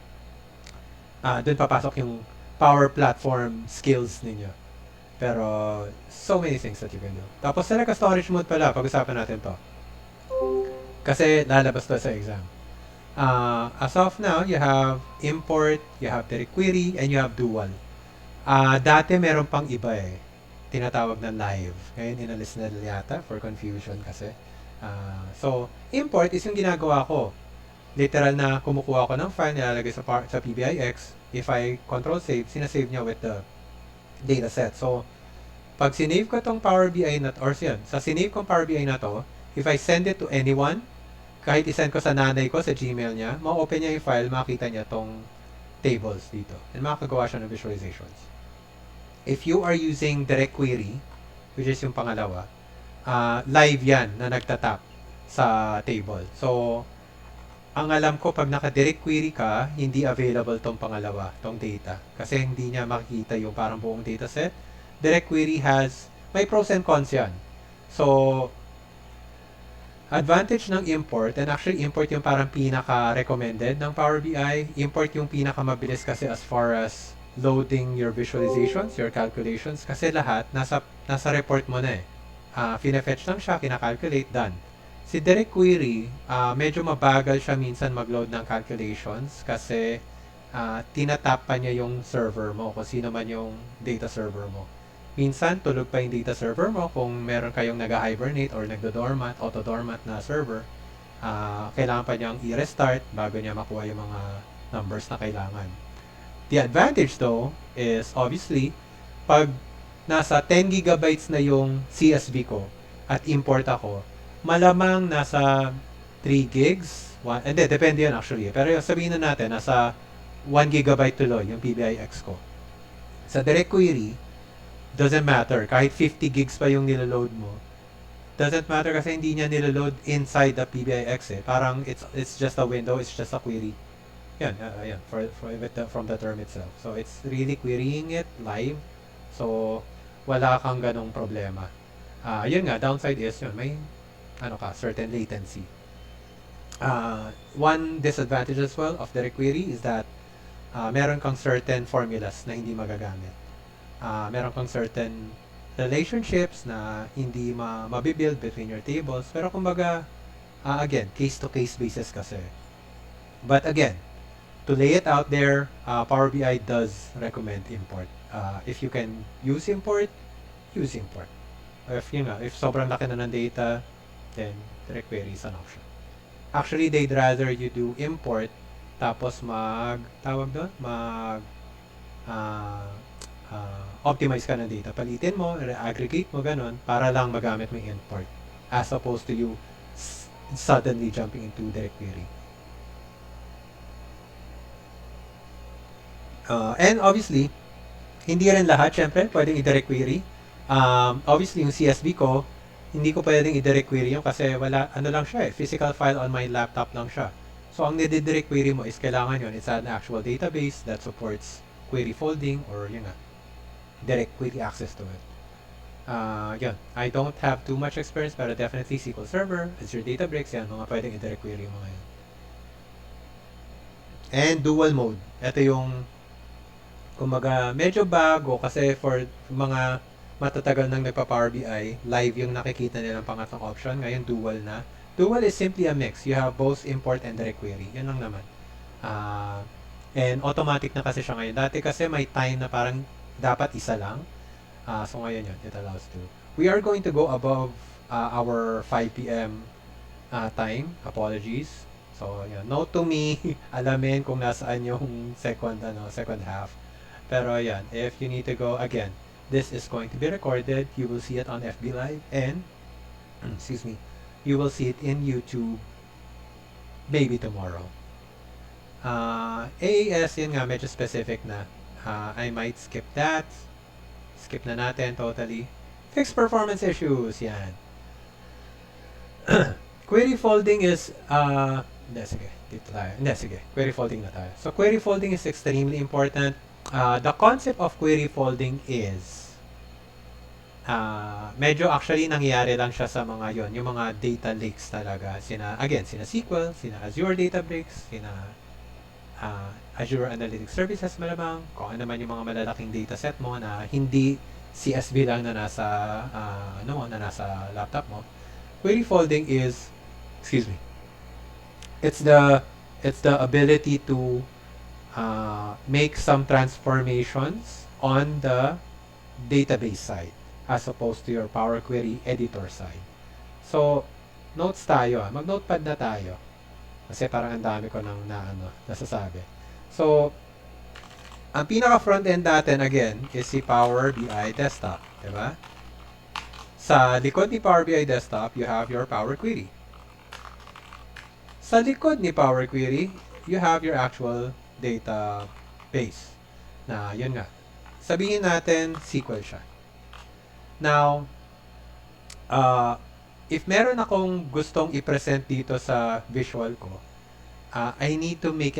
Doon papasok yung Power Platform skills ninyo. Pero, so many things that you can do. Tapos, select a storage mode pala. Pag-usapan natin to. Kasi, lalabas to sa exam. As of now, you have import, you have direct query, and you have dual. Dati, meron pang iba eh. Tinatawag na live. Ngayon, inalis na yata for confusion kasi. So, import is yung ginagawa ko. Literal na kumukuha ko ng file, nilalagay sa PPTX. If I control save, sinasave niya with the dataset. So, pag sinave ko tong Power BI na, or yan, sa sinave kong Power BI na to, if I send it to anyone, kahit isend ko sa nanay ko, sa Gmail niya, ma-open niya yung file, makita niya tong tables dito. And makakagawa siya ng visualizations. If you are using direct query, which is yung pangalawa, live yan na nagtatap sa table. So, ang alam ko, pag naka-direct query ka, hindi available tong pangalawa, tong data. Kasi hindi niya makikita yung parang buong dataset. Direct query may pros and cons yan. So, advantage ng import, and actually import yung parang pinaka-recommended ng Power BI. Import yung pinaka-mabilis kasi as far as loading your visualizations, your calculations. Kasi lahat, nasa report mo na eh. Fina-fetch lang siya, kina-calculate, done. Si direct query, medyo mabagal siya minsan mag-load ng calculations kasi tinatap pa niya yung server mo kung sino man yung data server mo. Minsan, tulog pa yung data server mo kung meron kayong nag-hibernate or nagdo-dormant, auto-dormant na server. Kailangan pa niyang i-restart bago niya makuha yung mga numbers na kailangan. The advantage though is obviously, pag nasa 10 gigabytes na yung CSV ko at import ako, malamang nasa 3 gigs. Hindi, depende yun actually. Pero yung sabihin na natin, nasa 1 gigabyte tuloy yung PBIX ko. Sa direct query, doesn't matter. Kahit 50 gigs pa yung niloload mo, doesn't matter kasi hindi niya niloload inside the PBIX eh. Parang it's just a window, it's just a query. Yan, from the term itself. So, it's really querying it live. So, wala kang ganong problema. Yun nga, downside is yun, may certain latency. One disadvantage as well of direct query is that meron kang certain formulas na hindi magagamit. Meron kang certain relationships na hindi mabibuild between your tables. Pero kumbaga, Again, case-to-case basis kasi. But again, to lay it out there, Power BI does recommend import. If you can use import, use import. If sobrang laki na ng data, then direct query is an option. Actually, they'd rather you do import, tapos tawag doon, optimize ka ng data. Palitin mo, aggregate mo, ganun, para lang magamit mo yung import. As opposed to you suddenly jumping into direct query. And obviously, hindi rin lahat, syempre, pwedeng i-direct query. Obviously, yung CSV ko, hindi ko pwedeng i-direct query yun kasi wala, ano lang siya physical file on my laptop lang siya. So, ang nide-direct query mo is kailangan yun. It's an actual database that supports query folding or yun nga, direct query access to it. Yun. I don't have too much experience pero definitely SQL Server, Azure Databricks, yan, mga pwedeng i-direct query mo ngayon. And dual mode. Ito yung kumbaga, medyo bago kasi for mga matatagal nang nagpa-Power BI, live yung nakikita nilang pangatlong option. Ngayon, dual na. Dual is simply a mix. You have both import and direct query. Yun lang naman. And automatic na kasi siya ngayon. Dati kasi may time na parang dapat isa lang. So ngayon yun, it allows to. We are going to go above our 5 p.m. Time. Apologies. So, yun. Note to me, alamin kung nasaan yung second half. Pero yan, if you need to go, again, this is going to be recorded. You will see it on FB Live and, excuse me, you will see it in YouTube maybe tomorrow. AAS, yun nga, medyo specific na. I might skip that. Skip na natin totally. Fixed performance issues, yan. Query folding is, sige. Query folding na tayo. So, query folding is extremely important. The concept of query folding is medyo actually nangyayari lang siya sa mga yung mga data lakes talaga. Sina SQL, sina Azure Databricks, sina Azure Analytics Services malamang, kung ano man yung mga malalaking dataset mo na hindi CSV lang na nasa laptop mo. Query folding is, it's the ability to make some transformations on the database side as opposed to your Power Query editor side. So, notes tayo. Mag-notepad na tayo. Kasi parang ang dami ko nang nasasabi. So, ang pinaka front-end natin, again, is si Power BI Desktop. Diba? Sa likod ni Power BI Desktop, you have your Power Query. Sa likod ni Power Query, you have your actual database. Na, yun nga. Sabihin natin, SQL siya. Now, if meron akong gustong i-present dito sa visual ko, I need to make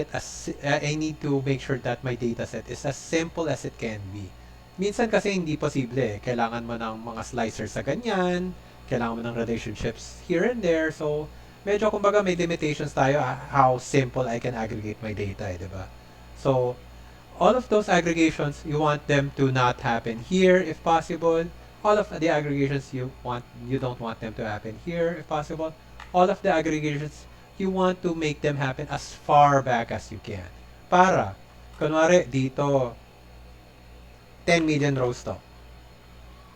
sure that my dataset is as simple as it can be. Minsan kasi hindi posible. Kailangan mo ng mga slicers sa ganyan, kailangan mo ng relationships here and there. So, medyo kumbaga may limitations tayo how simple I can aggregate my data, diba? So, all of those aggregations, you want them to not happen here if possible. All of the aggregations you don't want them to happen here if possible. All of the aggregations, you want to make them happen as far back as you can. Para, kunwari, dito, 10 million rows to.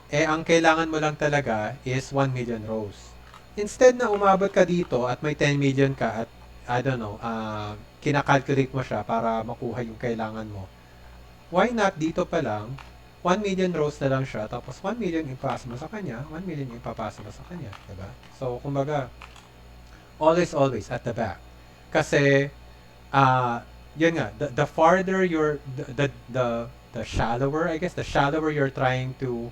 Ang kailangan mo lang talaga is 1 million rows. Instead na umabot ka dito at may 10 million ka at, I don't know, kinakalculate mo siya para makuha yung kailangan mo. Why not dito pa lang, 1 million rows na lang siya, tapos 1 million ipapasa mo sa kanya, 1 million ipapasa mo sa kanya, diba? So, kumbaga, always at the back. Kasi, yun nga, the farther the shallower, I guess, the shallower you're trying to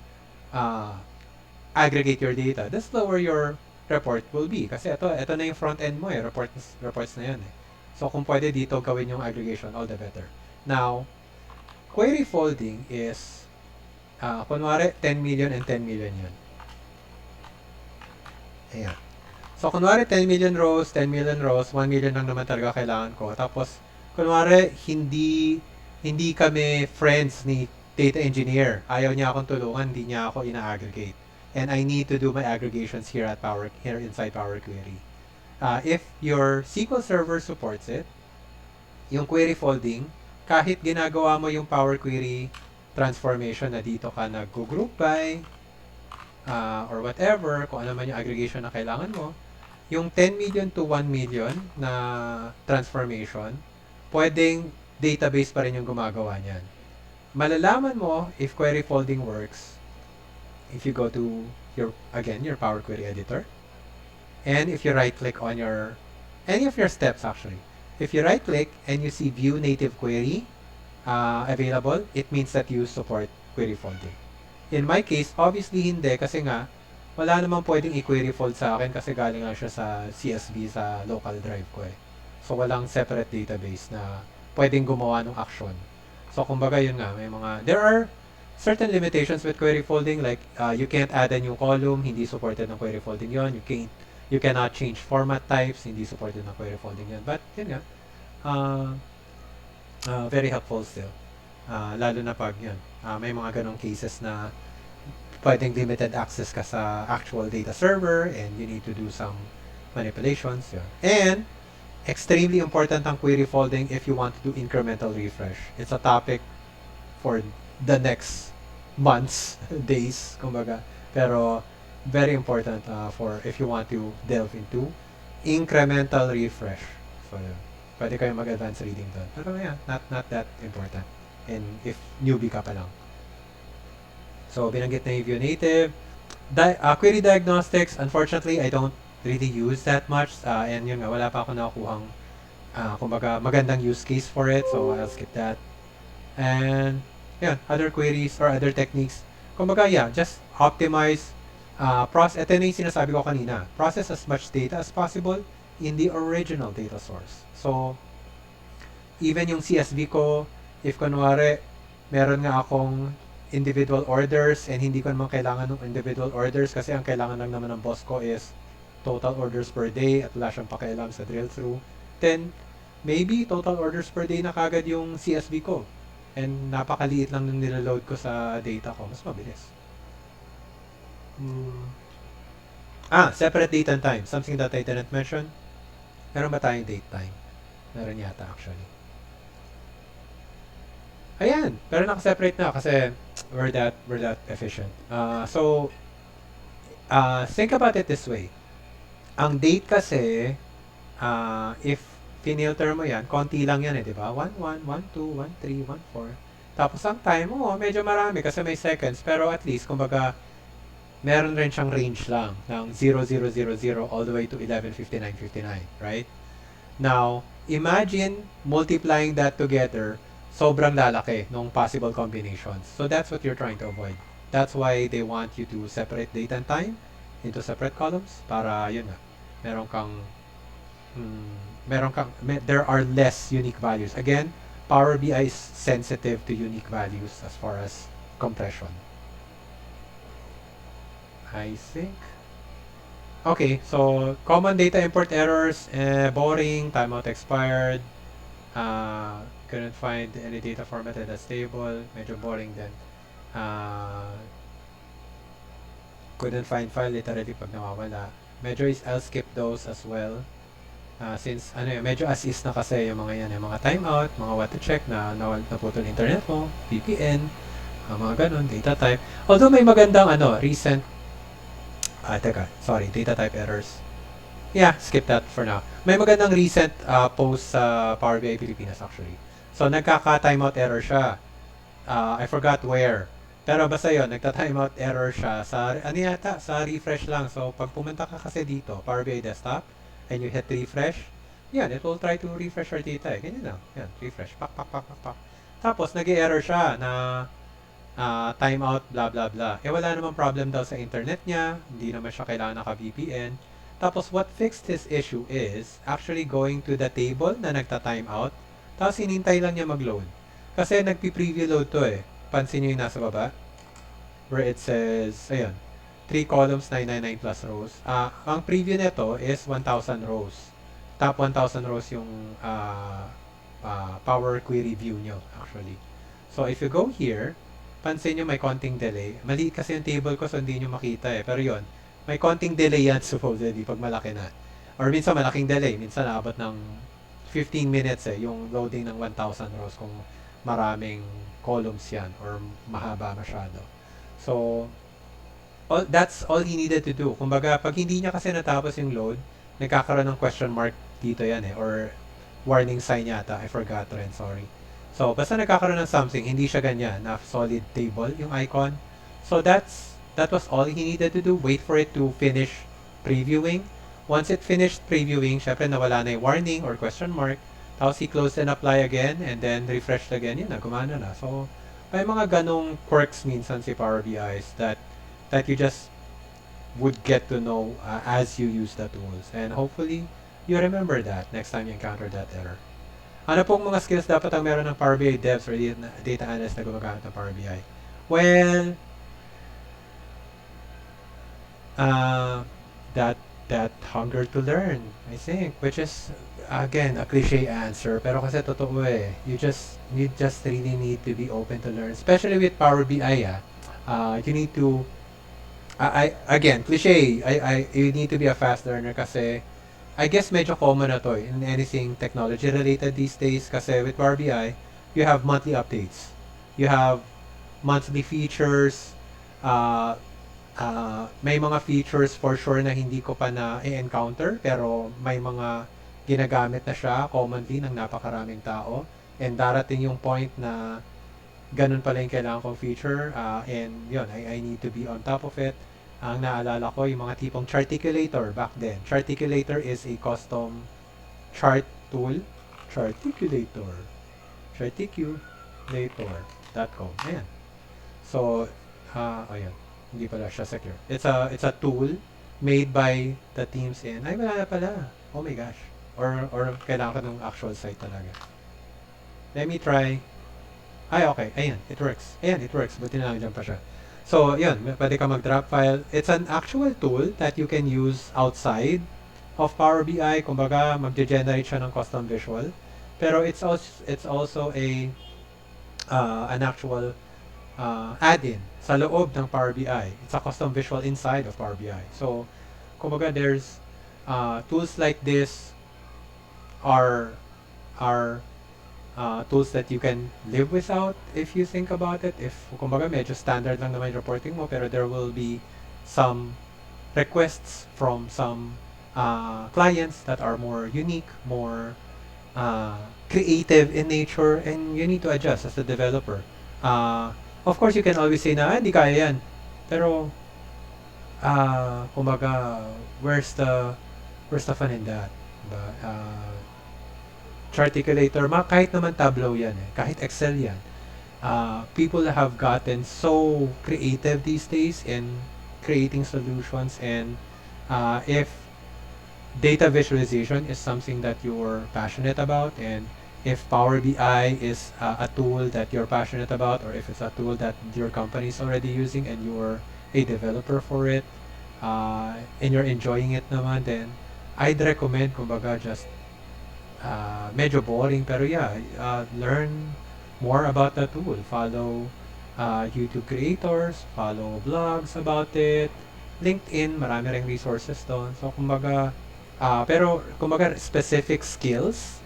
aggregate your data, the slower your report will be. Kasi ito na yung front end mo reports na yan eh. So, kung pwede dito gawin yung aggregation, all the better. Now, query folding is, kunwari, 10 million and 10 million yun. Ayan. So, kunwari, 10 million rows, 1 million lang naman talaga kailangan ko. Tapos, kunwari, hindi kami friends ni data engineer. Ayaw niya akong tulungan, hindi niya ako ina-aggregate. And I need to do my aggregations here inside Power Query. If your SQL Server supports it, yung query folding, kahit ginagawa mo yung Power Query transformation na dito ka nag-group by, or whatever, kung ano man yung aggregation na kailangan mo, yung 10 million to 1 million na transformation, pwedeng database pa rin yung gumagawa niyan. Malalaman mo if query folding works if you go to your Power Query editor, and if you right click on any of your steps actually. If you right click and you see view native query available, it means that you support query folding. In my case, obviously hindi kasi nga wala namang pwedeng i-query fold sa akin kasi galing lang siya sa CSV sa local drive ko eh. So walang separate database na pwedeng gumawa ng action. So kumbaga yun nga, there are certain limitations with query folding, like you can't add a new column, hindi supported ng query folding yon. You cannot change format types, hindi supported ng query folding yon. But yun nga, very helpful still. Lalo na pag yun, may mga ganong cases na pwedeng limited access ka sa actual data server and you need to do some manipulations. Yun. And extremely important ang query folding if you want to do incremental refresh. It's a topic for the next months, days, kumbaga. Pero very important for if you want to delve into incremental refresh. So yun. Pwede kayo mag-advance reading doon. Pero yeah, not that important. And if newbie ka pa lang. So, binanggit na yung view native. Query diagnostics, unfortunately, I don't really use that much. And yun nga, wala pa ako nakukuhang kumbaga, magandang use case for it. So, I'll skip that. And, yun, other queries or other techniques. Kumbaga, yeah, just optimize. Ito na yung sinasabi ko kanina. Process as much data as possible in the original data source. So, even yung CSV ko, if kunwari, meron nga akong individual orders and hindi ko naman kailangan ng individual orders kasi ang kailangan lang naman ng boss ko is total orders per day at wala siyang pakialam sa drill through, then maybe total orders per day na kagad yung CSV ko and napakaliit lang nung niload ko sa data ko, mas mabilis. Separate date and time, something that I didn't mention. Meron ba tayong date time? Meron yata actually. Ayan, pero naka-separate na kasi we're that efficient. So think about it this way. Ang date kasi, if finilter mo yan, konti lang yan eh, di ba? 1, 1, 1, 2, 1, 3, 1, 4. Tapos ang time mo, medyo marami kasi may seconds. Pero at least, kumbaga, meron rin siyang range lang ng 0000 all the way to 115959, right? Now, imagine multiplying that together, sobrang lalaki nung possible combinations. So that's what you're trying to avoid. That's why they want you to separate date and time into separate columns para yun na. There are less unique values. Again, Power BI is sensitive to unique values as far as compression. I think. Okay, so common data import errors, boring, timeout expired, couldn't find any data formatted as stable, medyo boring din. Couldn't find file literally pag nawawala. I'll skip those as well. Since medyo as is na kasi yung mga yan, yung mga timeout, mga what to check na naputol internet mo, VPN, mga ganun, data type. Although may magandang recent data type errors. Yeah, skip that for now. May magandang recent post sa Power BI Pilipinas actually. So, nagkaka-timeout error siya. I forgot where. Pero basta yun, nagta-timeout error siya sa, sa refresh lang. So, pag pumunta ka kasi dito, Power BI Desktop, and you hit refresh, yan, it will try to refresh our data. Ganyan lang. Yan, refresh. Pak. Tapos, nag-error siya na timeout, blah, blah, blah. Wala namang problem daw sa internet niya. Hindi naman siya kailangan naka-VPN. Tapos, what fixed his issue is actually going to the table na nagta-timeout. Tapos, hinintay lang niya mag-load. Kasi, nagpi-preview load to eh. Pansin niyo yung nasa baba? Where it says, ayun, 3 columns, 999 plus rows. Ang preview nito is 1,000 rows. Top 1,000 rows yung Power Query view nyo, actually. So, if you go here, pansin nyo may konting delay. Maliit kasi yung table ko so hindi nyo makita eh. Pero yon, may konting delay yan supposedly pag malaki na. Or minsan malaking delay. Minsan naabot ng 15 minutes yung loading ng 1,000 rows kung maraming columns yan or mahaba masyado. So, that's all he needed to do. Kumbaga, pag hindi niya kasi natapos yung load, nagkakaroon ng question mark dito yan or warning sign yata. I forgot rin, sorry. So, basta nagkakaroon ng something, hindi siya ganyan, na solid table yung icon. So, that was all he needed to do. Wait for it to finish previewing. Once it finished previewing, syempre nawala na yung warning or question mark. Tapos he closed and apply again and then refreshed again. Yun na, gumana na. So, may mga ganong quirks minsan si Power BIs that you just would get to know as you use the tools. And hopefully, you remember that next time you encounter that error. Ano pong mga skills dapat ang meron ng Power BI devs or data analysts na gumagamit ng Power BI? Well, that hunger to learn, I think, which is again a cliche answer, pero kasi totoo you just really need to be open to learn, especially with Power BI. You need to again cliche. You need to be a fast learner kasi I guess medyo common na to in anything technology related these days kasi with Power BI, you have monthly updates. You have monthly features. May mga features for sure na hindi ko pa na-encounter pero may mga ginagamit na siya commonly ng napakaraming tao. And darating yung point na ganun pala yung kailangan kong feature. And yun, I need to be on top of it. Ang naalala ko, yung mga tipong Charticulator back then. Charticulator is a custom chart tool. Charticulator.com. Ayan. So, ayan. Hindi pala siya secure. It's a tool made by the teams in, ay wala na pala. Oh my gosh. Or kailangan ko ng actual site talaga. Let me try. Ay, okay. Ayan. It works. Ayan, it works. Buti na lang dyan pa siya. So, yun, pwede ka mag-drop file. It's an actual tool that you can use outside of Power BI. Kumbaga, mag-generate siya ng custom visual. Pero it's also an actual add-in sa loob ng Power BI. It's a custom visual inside of Power BI. So, kumbaga, there's tools like this are tools that you can live without if you think about it. If kumbaga medyo standard lang naman yung reporting mo pero there will be some requests from some clients that are more unique, more creative in nature, and you need to adjust as a developer. Of course, you can always say na hindi kaya yan. Pero kumbaga where's the fun in that? Diba? Charticulator, kahit naman Tableau yan kahit Excel yan. People have gotten so creative these days in creating solutions, and if data visualization is something that you're passionate about, and if Power BI is a tool that you're passionate about, or if it's a tool that your company is already using and you're a developer for it, and you're enjoying it naman, then I'd recommend kumbaga just medyo boring pero learn more about the tool. Follow YouTube creators, follow blogs about it. LinkedIn, marami ring resources doon. So kumbaga pero kumbaga specific skills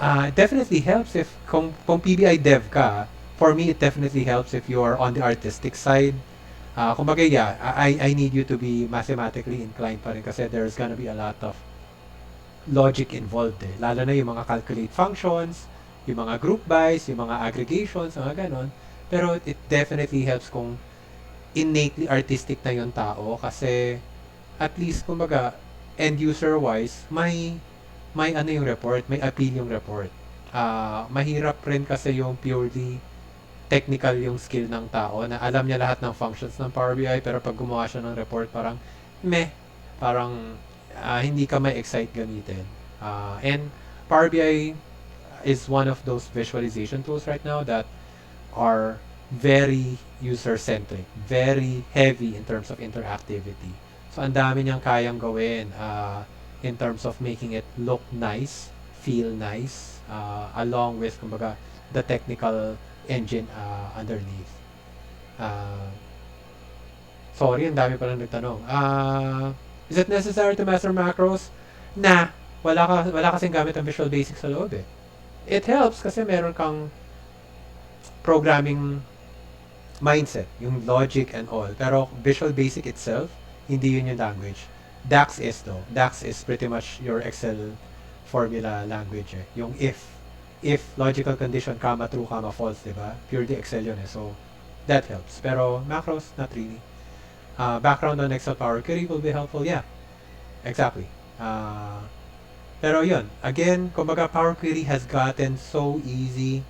it definitely helps if kung PBI dev ka. For me, it definitely helps if you are on the artistic side. Kumbaga I need you to be mathematically inclined pa rin kasi there's gonna be a lot of logic involved lalo na yung mga calculate functions, yung mga group bys, yung mga aggregations, mga ganon. Pero it definitely helps kung innately artistic na yung tao kasi at least kumbaga end user wise may ano yung report, may appeal yung report. Mahirap rin kasi yung purely technical yung skill ng tao na alam niya lahat ng functions ng Power BI pero pag gumawa siya ng report parang hindi ka may excite gamitin. And Power BI is one of those visualization tools right now that are very user-centric, very heavy in terms of interactivity. So, ang dami niyang kayang gawin in terms of making it look nice, feel nice, along with, kumbaga, the technical engine underneath. Sorry, ang dami palang nagtanong. Is it necessary to master macros? na wala kasing gamit ang Visual Basic sa loob eh. It helps kasi meron kang programming mindset, yung logic and all. Pero Visual Basic itself, hindi yun yung language. DAX is though. DAX is pretty much your Excel formula language eh. Yung if logical condition, comma, true, comma, false, diba? Purely Excel yun eh. So, that helps. Pero macros, not really. Background on Excel Power Query will be helpful. Yeah, exactly. Pero yun, again, kumbaga Power Query has gotten so easy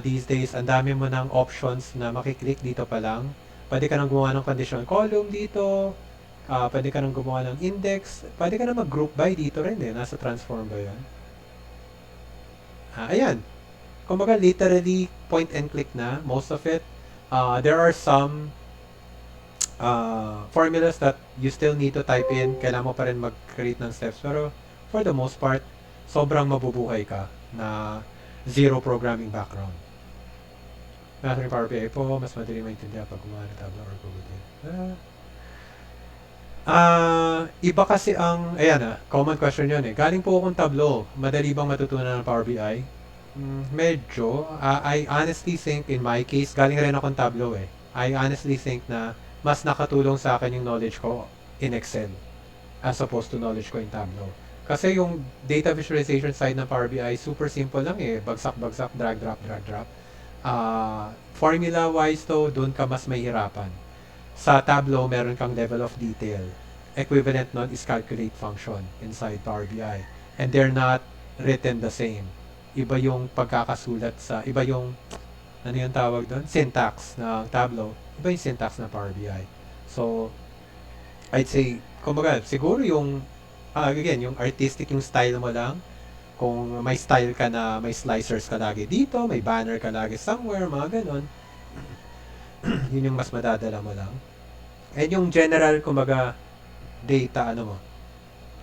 these days. Ang dami mo ng options na makiklik dito pa lang. Pwede ka nang gumawa ng conditional column dito. Pwede ka nang gumawa ng index. Pwede ka nang mag-group by dito rin eh. Nasa transform ba yun? Ayan. Kumbaga literally point and click na, most of it. There are some formulas that you still need to type in. Kailangan mo pa rin mag-create ng steps. Pero for the most part, sobrang mabubuhay ka na zero programming background. Mastering Power BI po, mas madali maintindihan pag gumawa ng tabla or Google. Iba kasi ang, ayan common question yun eh. Galing po akong Tableau. Madali bang matutunan ng Power BI? Medyo. I honestly think, in my case, galing rin akong Tableau eh. I honestly think na mas nakatulong sa akin yung knowledge ko in Excel as opposed to knowledge ko in Tableau. Kasi yung data visualization side ng Power BI, super simple lang eh. Bagsak-bagsak, drag-drop, drag-drop. Formula-wise to, doon ka mas mahirapan. Sa Tableau, meron kang level of detail. Equivalent nun is calculate function inside Power BI. And they're not written the same. Iba yung pagkakasulat sa, iba yung, ano yung tawag doon? Syntax ng Tableau. Iba yung syntax ng Power BI. So, I'd say, kumbaga, siguro yung, again, yung artistic yung style mo lang. Kung may style ka na, may slicers ka lagi dito, may banner ka lagi somewhere, mga ganon. Yun yung mas madadala mo lang. And yung general, kumbaga, data,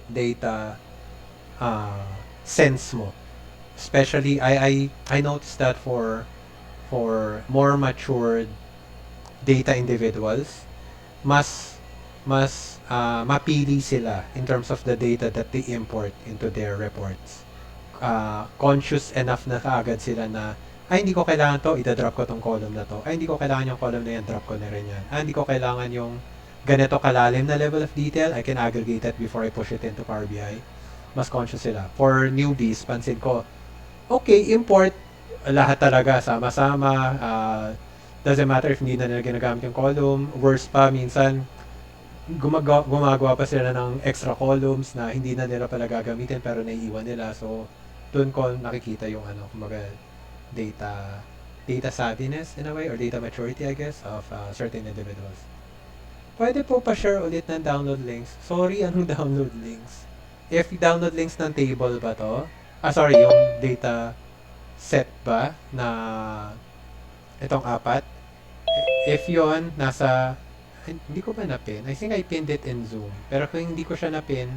data sense mo. Especially, I noticed that for more matured data individuals, mas mapili sila in terms of the data that they import into their reports. Conscious enough na kaagad sila na, ay hindi ko kailangan to, itadrop ko tong column na to. Ay hindi ko kailangan yung column na yan, drop ko na rin yan. Ay hindi ko kailangan yung ganito kalalim na level of detail, I can aggregate it before I push it into Power BI. Mas conscious sila. For newbies, pansin ko, okay, import lahat talaga, sama-sama. Doesn't matter if hindi na nila ginagamit yung column. Worse pa, minsan, gumagawa pa sila ng extra columns na hindi na nila pala gagamitin pero naiiwan nila. So, doon ko nakikita yung kumbaga, data savviness in a way, or data maturity, I guess, of certain individuals. Pwede po pa-share ulit ng download links. Sorry, anong download links? If download links ng table ba to? Sorry, yung data set ba na itong apat? If yon nasa, hindi ko pa na-pin. I think I pinned it in Zoom. Pero kung hindi ko siya na-pin,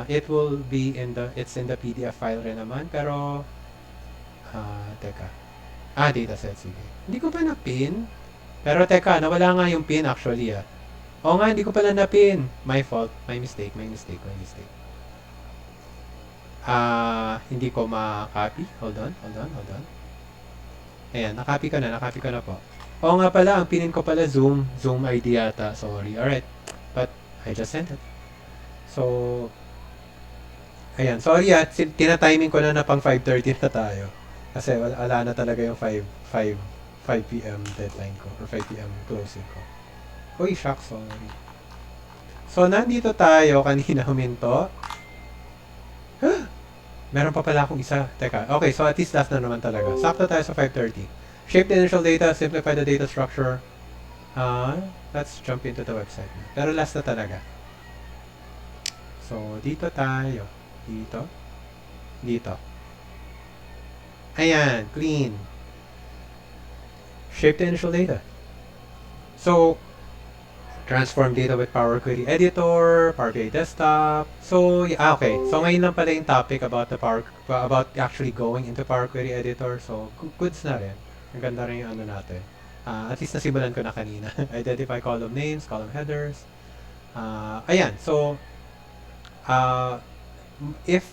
it will be it's in the PDF file rin naman. Pero, teka. Dataset, sige. Hindi ko pa na-pin. Pero teka, nawala nga yung pin actually Oo nga, hindi ko pala na-pin. My fault. My mistake. Hindi ko ma-copy. Hold on. Ayan, na-copy ko na po. Oo nga pala, ang pinin ko pala Zoom ID yata. Sorry. Alright. But, I just sent it. So, ayan. Sorry tina-timing ko na pang 5:30 na tayo. Kasi wala na talaga yung 5 p.m. deadline ko. Or 5 p.m. closing ko. Uy, shucks, sorry. So, nandito tayo. Kanina huminto. Meron pa pala akong isa. Teka. Okay, so at least last na naman talaga. Sakto tayo sa 5:30. Shape the initial data. Simplify the data structure. Let's jump into the website. Pero last na talaga. So, dito tayo. Dito. Ayan. Clean. Shape the initial data. So, transform data with Power Query Editor, Power BI Desktop. So, okay. So, ngayon lang pala yung topic about about actually going into Power Query Editor. So, goods na rin. Ang ganda rin yung natin. At least nasimulan ko na kanina. Identify column names, column headers. Ayan. So, if,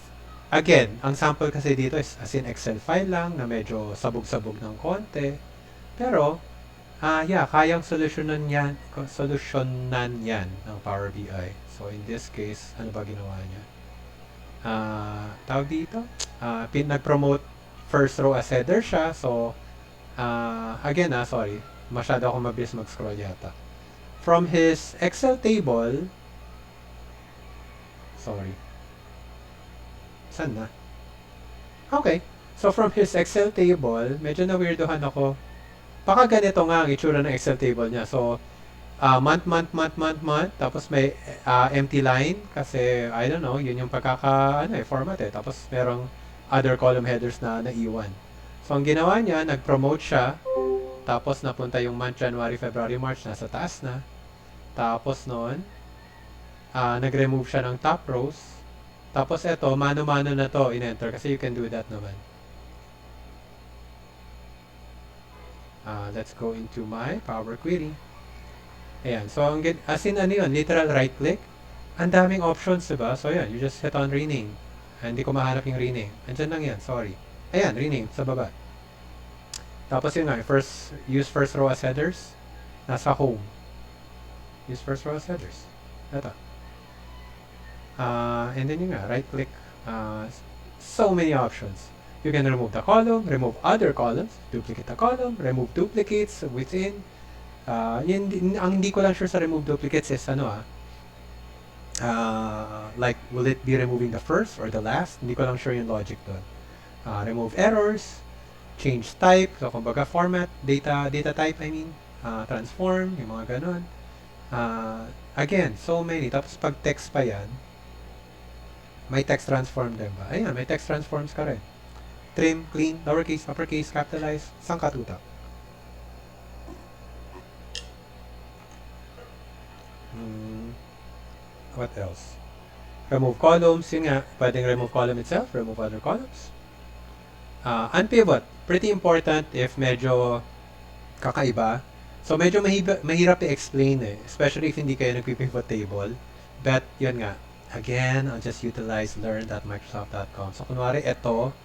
again, ang sample kasi dito is as in Excel file lang na medyo sabog-sabog ng konti. Pero, yeah, kayang solusyonan yan ng Power BI. So, in this case, ano ba ginawa niya? Tawag dito? Nag-promote first row as header siya. So, again, sorry. Masyado ako mabilis mag-scroll yata. From his Excel table, sorry. Saan na? Okay. So, from his Excel table, medyo na-weirdohan ako. Baka ganito nga ang itsura ng Excel table niya. So, month. Tapos may empty line. Kasi, I don't know, yun yung format eh. Tapos, merong other column headers na naiwan. So, ang ginawa niya, nag-promote siya. Tapos, napunta yung month, January, February, March, nasa taas na. Tapos, noon, nag-remove siya ng top rows. Tapos, eto, mano-mano na to, in-enter. Kasi you can do that naman. Let's go into my Power Query. Ayan. So, as in, literal right-click. Ang daming options, diba? So, ayan, you just hit on rename. Hindi ko mahanap yung rename. Andyan lang yan, sorry. Ayan, rename, sa baba. Tapos yun nga, use first row as headers. Nasa home. Use first row as headers. Ito. And then yun nga, right-click. So many options. You can remove the column, remove other columns, duplicate the column, remove duplicates within. Ang hindi ko lang sure sa remove duplicates is like, will it be removing the first or the last? Hindi ko lang sure yung logic doon. Remove errors, change type, so kumbaga format, data type, transform, yung mga ganun. Again, so many. Tapos pag text pa yan, may text transform din ba? Ayan, may text transforms ka rin. Trim, clean, lowercase, uppercase, capitalize, sangkatutak. What else? Remove columns, yun nga, pwedeng remove column itself, remove other columns. Unpivot, pretty important if medyo kakaiba. So, medyo mahirap i-explain especially if hindi kayo nagpipivot table. But, yun nga, again, I'll just utilize learn.microsoft.com. So, kunwari, ito,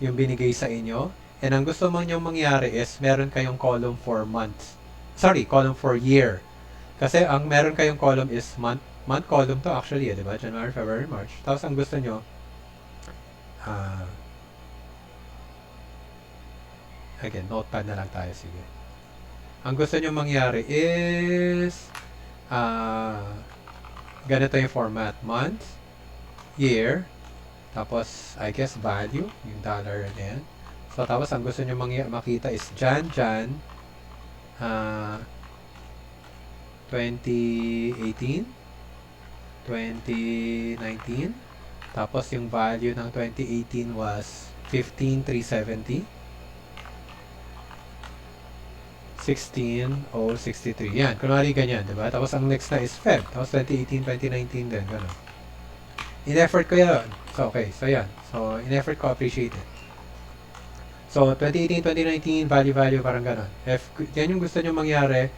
yung binigay sa inyo. And ang gusto mo nyong mangyari is, meron kayong column for month. Sorry, column for year. Kasi, ang meron kayong column is month column to actually, di ba? January, February, March. Tapos, ang gusto nyo, again, notepad na lang tayo, sige. Ang gusto nyo mangyari is, ganito yung format. Month, year, tapos, I guess, value, yung dollar na yan. So, tapos, ang gusto nyo makita is Jan, 2018, 2019, tapos yung value ng 2018 was 15,370, 16,063. Yan, kunwari ganyan, diba? Tapos ang next na is Feb, tapos 2018, 2019 din, gano'n. In-effort ko yan. So, okay, so yan. So, in-effort ko, appreciate it. So, 2018, 2019, value, parang gano'n. If yan yung gusto nyo mangyari,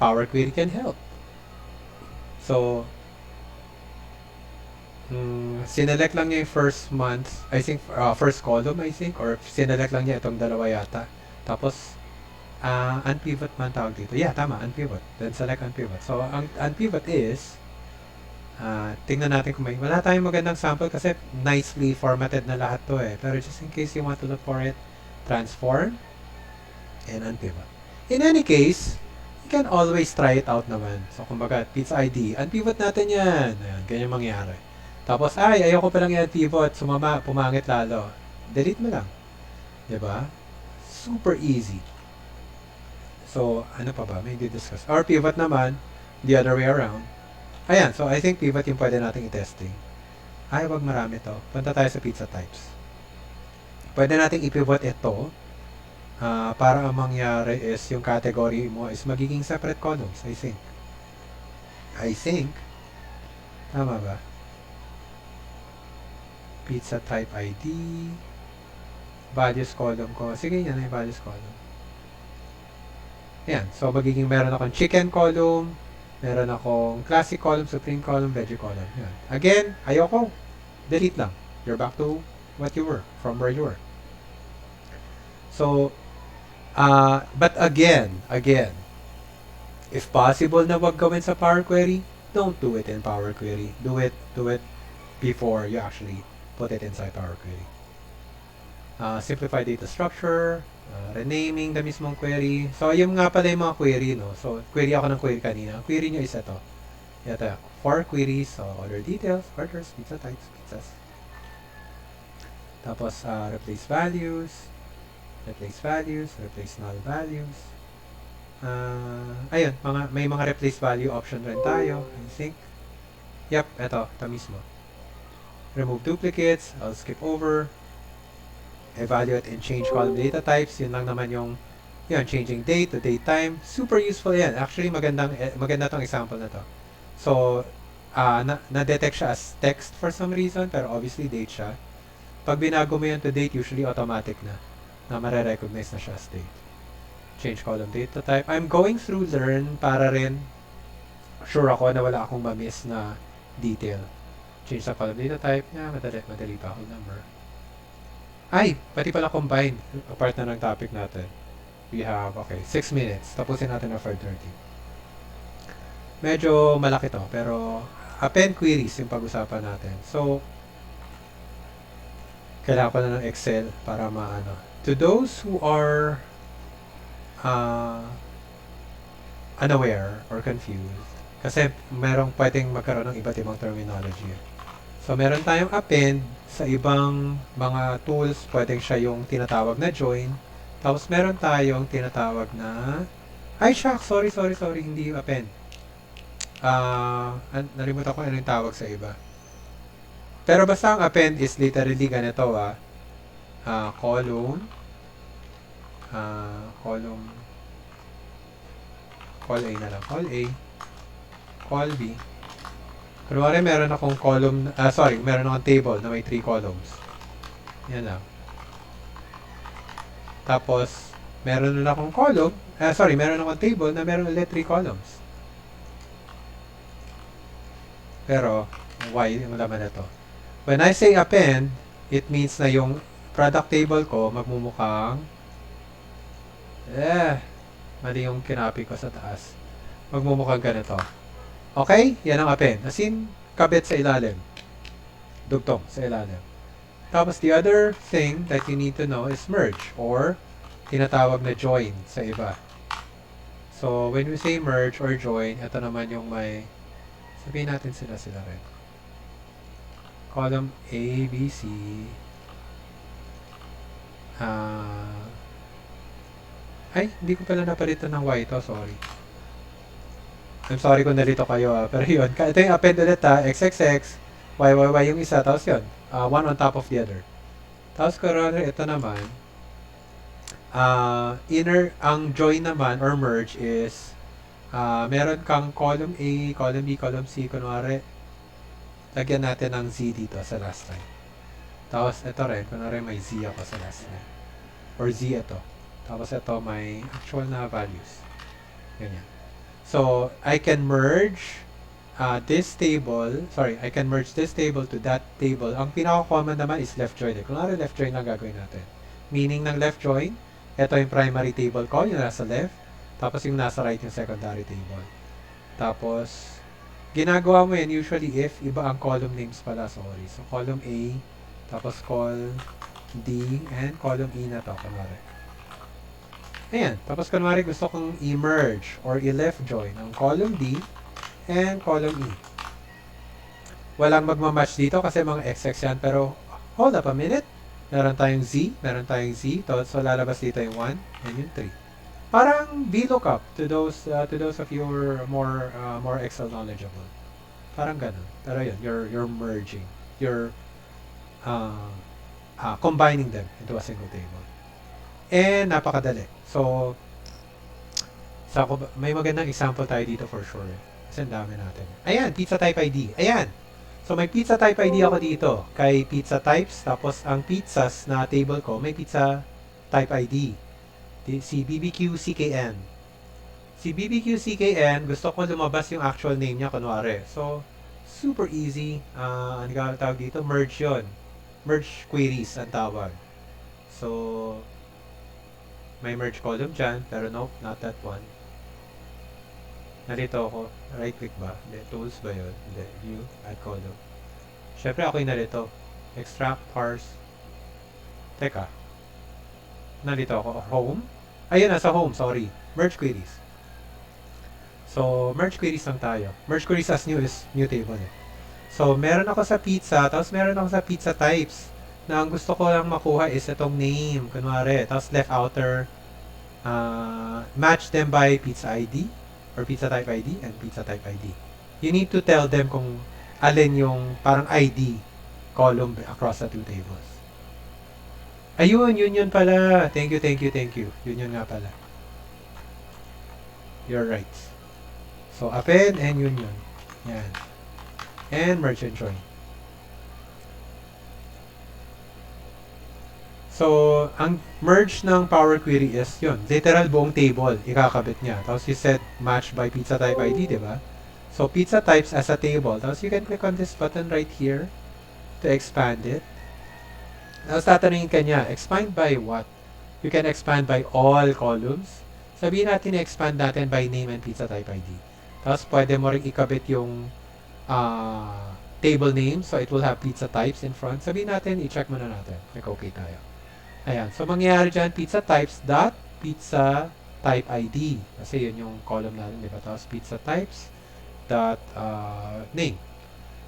Power Query can help. So, sinelect lang niya yung first month, I think, first column, I think, or sinelect lang niya itong dalawa yata. Tapos, unpivot man tawag dito. Yeah, tama, unpivot. Then select unpivot. So, ang unpivot is, tingnan natin kung wala tayong magandang sample kasi nicely formatted na lahat to Pero just in case you want to look for it, transform, and unpivot. In any case, you can always try it out naman. So, kumbaga, pizza ID, unpivot natin yan. Ayan, ganyan mangyari. Tapos, ayoko palang i-pivot, pumangit lalo. Delete mo lang. Diba? Super easy. So, ano pa ba? May discuss. Or pivot naman, the other way around. Ayan, so I think pivot yung pwede nating i-testing. Wag marami to. Punta tayo sa pizza types. Pwede nating i-pivot ito. Para ang mangyari is yung category mo is magiging separate columns, I think. Tama ba? Pizza type ID, values column ko. Sige, yan yung values column. Ayan. So, magiging meron akong chicken column, meron akong classic column, supreme column, veggie column. Yan. Again, ayoko. delete lang. You're back to what you were, from where you were. So, but again, if possible na wag gawin sa Power Query, don't do it in Power Query. Do it before you actually put it inside Power Query. Simplify data structure, renaming the mismong query. So, yung nga pala yung mga query, no? So, query ako ng query kanina. Query nyo is ito. Ito, 4 queries. So, order details, orders, pizza types, pizzas. Tapos, replace values, replace null values. Ayun, may mga replace value option rin tayo, I think. Yep, ito mismo. Remove duplicates, I'll skip over. Evaluate and change column data types. Yun lang naman yung changing date to date time. Super useful yan. Actually, maganda tong example na to. So, na-detect siya as text for some reason, pero obviously date siya. Pag binago mo yun to date, usually automatic na mare-recognize na siya as date. Change column data type. I'm going through learn para rin sure ako na wala akong ma-miss na detail. Change the column data type. Madali pa ako number. Ay, pati pala combine. Part na ng topic natin. We have, 6 minutes. Tapusin natin na 5:30. Medyo malaki to, pero append queries yung pag-usapan natin. So, kailangan ko na ng Excel para maano. To those who are unaware or confused, kasi merong pwedeng magkaroon ng iba't ibang terminology. So, meron tayong append. Sa ibang mga tools, pwedeng siya yung tinatawag na join. Tapos, meron tayong tinatawag na... Ay, shucks! Sorry. Hindi yung append. Nalimutan ko ano yung tawag sa iba. Pero basta ang append is literally ganito, column. Call A na lang. Call A. Call B. Kunwari, meron akong column, meron akong table na may 3 columns. Yan lang. Tapos, meron na akong meron akong table na meron ulit 3 columns. Pero, why yung laman na to? When I say append, it means na yung product table ko magmumukhang mali yung kinapi ko sa taas. Magmumukhang ganito. Okay? Yan ang append. As in, kabit sa ilalim. Dugtong sa ilalim. Tapos, the other thing that you need to know is merge or tinatawag na join sa iba. So, when we say merge or join, ito naman yung may, sabihin natin sila rin. Column A, B, C. Hindi ko pala napalitan ng Y ito. Sorry. I'm sorry kung nalito kayo, pero yun. Ito yung append ulit, XXX, YYY yung isa, tapos yun. One on top of the other. Tapos ito naman, ang join naman, or merge is, meron kang column A, column B, column C, kunwari, lagyan natin ng Z dito sa last line. Tapos ito rin, kunwari may Z ako sa last line. Or Z ito. Tapos ito may actual na values. Ganyan. So, I can merge this table to that table. Ang pinaka-common naman is left join. Kunwari left join lang gagawin natin. Meaning ng left join, ito yung primary table ko, yung nasa left. Tapos yung nasa right yung secondary table. Tapos, ginagawa mo yan usually if iba ang column names pala, sorry. So, column A, tapos call D, and column E na to, kunwari. Ayan. Tapos, kunwari gusto kong i-merge or i-left join ang column D and column E. Walang magmamatch dito kasi mga XX yan. Pero, hold up a minute. Meron tayong Z. So, lalabas dito yung 1 and yung 3. Parang VLOOKUP to those of you who are more Excel knowledgeable. Parang ganun. Pero yun, you're merging. You're combining them into a single table. And napakadali. So, may magandang example tayo dito for sure. Kasi ang dami natin. Ayan, pizza type ID. Ayan. So, may pizza type ID ako dito. Kay pizza types. Tapos, ang pizzas na table ko, may pizza type ID. Si BBQ-CKN. Si BBQ-CKN, gusto ko lumabas yung actual name niya, kunwari. So, Super easy. Ano nga tawag dito? Merge yun. Merge queries ang tawag. So, may merge column dyan, pero nope, not that one. Narito ako. Right click ba? Hindi. Tools ba yun? Hindi. View, add column. Syempre ako yung narito. Extract, parse. Teka. Narito ako. Home? Ayun, nasa home. Sorry. Merge queries. So, merge queries lang tayo. Merge queries as new is new table eh. So, meron ako sa pizza, tapos meron ako sa pizza types. Na ang gusto ko lang makuha is itong name, kunwari. Tapos left outer, match them by pizza ID, or pizza type ID, and pizza type ID. You need to tell them kung alin yung parang ID column across the two tables. Ayun, yun pala. Thank you. Yun nga pala. You're right. So, append and yun. Yan. And merge and join. So, ang merge ng Power Query is yun. Literal buong table, ikakabit niya. Tapos you set match by pizza type ID, di ba? So, pizza types as a table. Tapos you can click on this button right here to expand it. Tapos tatanungin ka niya, expand by what? You can expand by all columns. Sabihin natin na-expand natin by name and pizza type ID. Tapos pwede mo rin ikabit yung table name. So, it will have pizza types in front. Sabihin natin, i-check muna natin. Click OK tayo. Ayan. So, mangyayari dyan, pizza types dot pizza type ID. Kasi yun yung column natin, di ba? Tapos, pizza types dot name.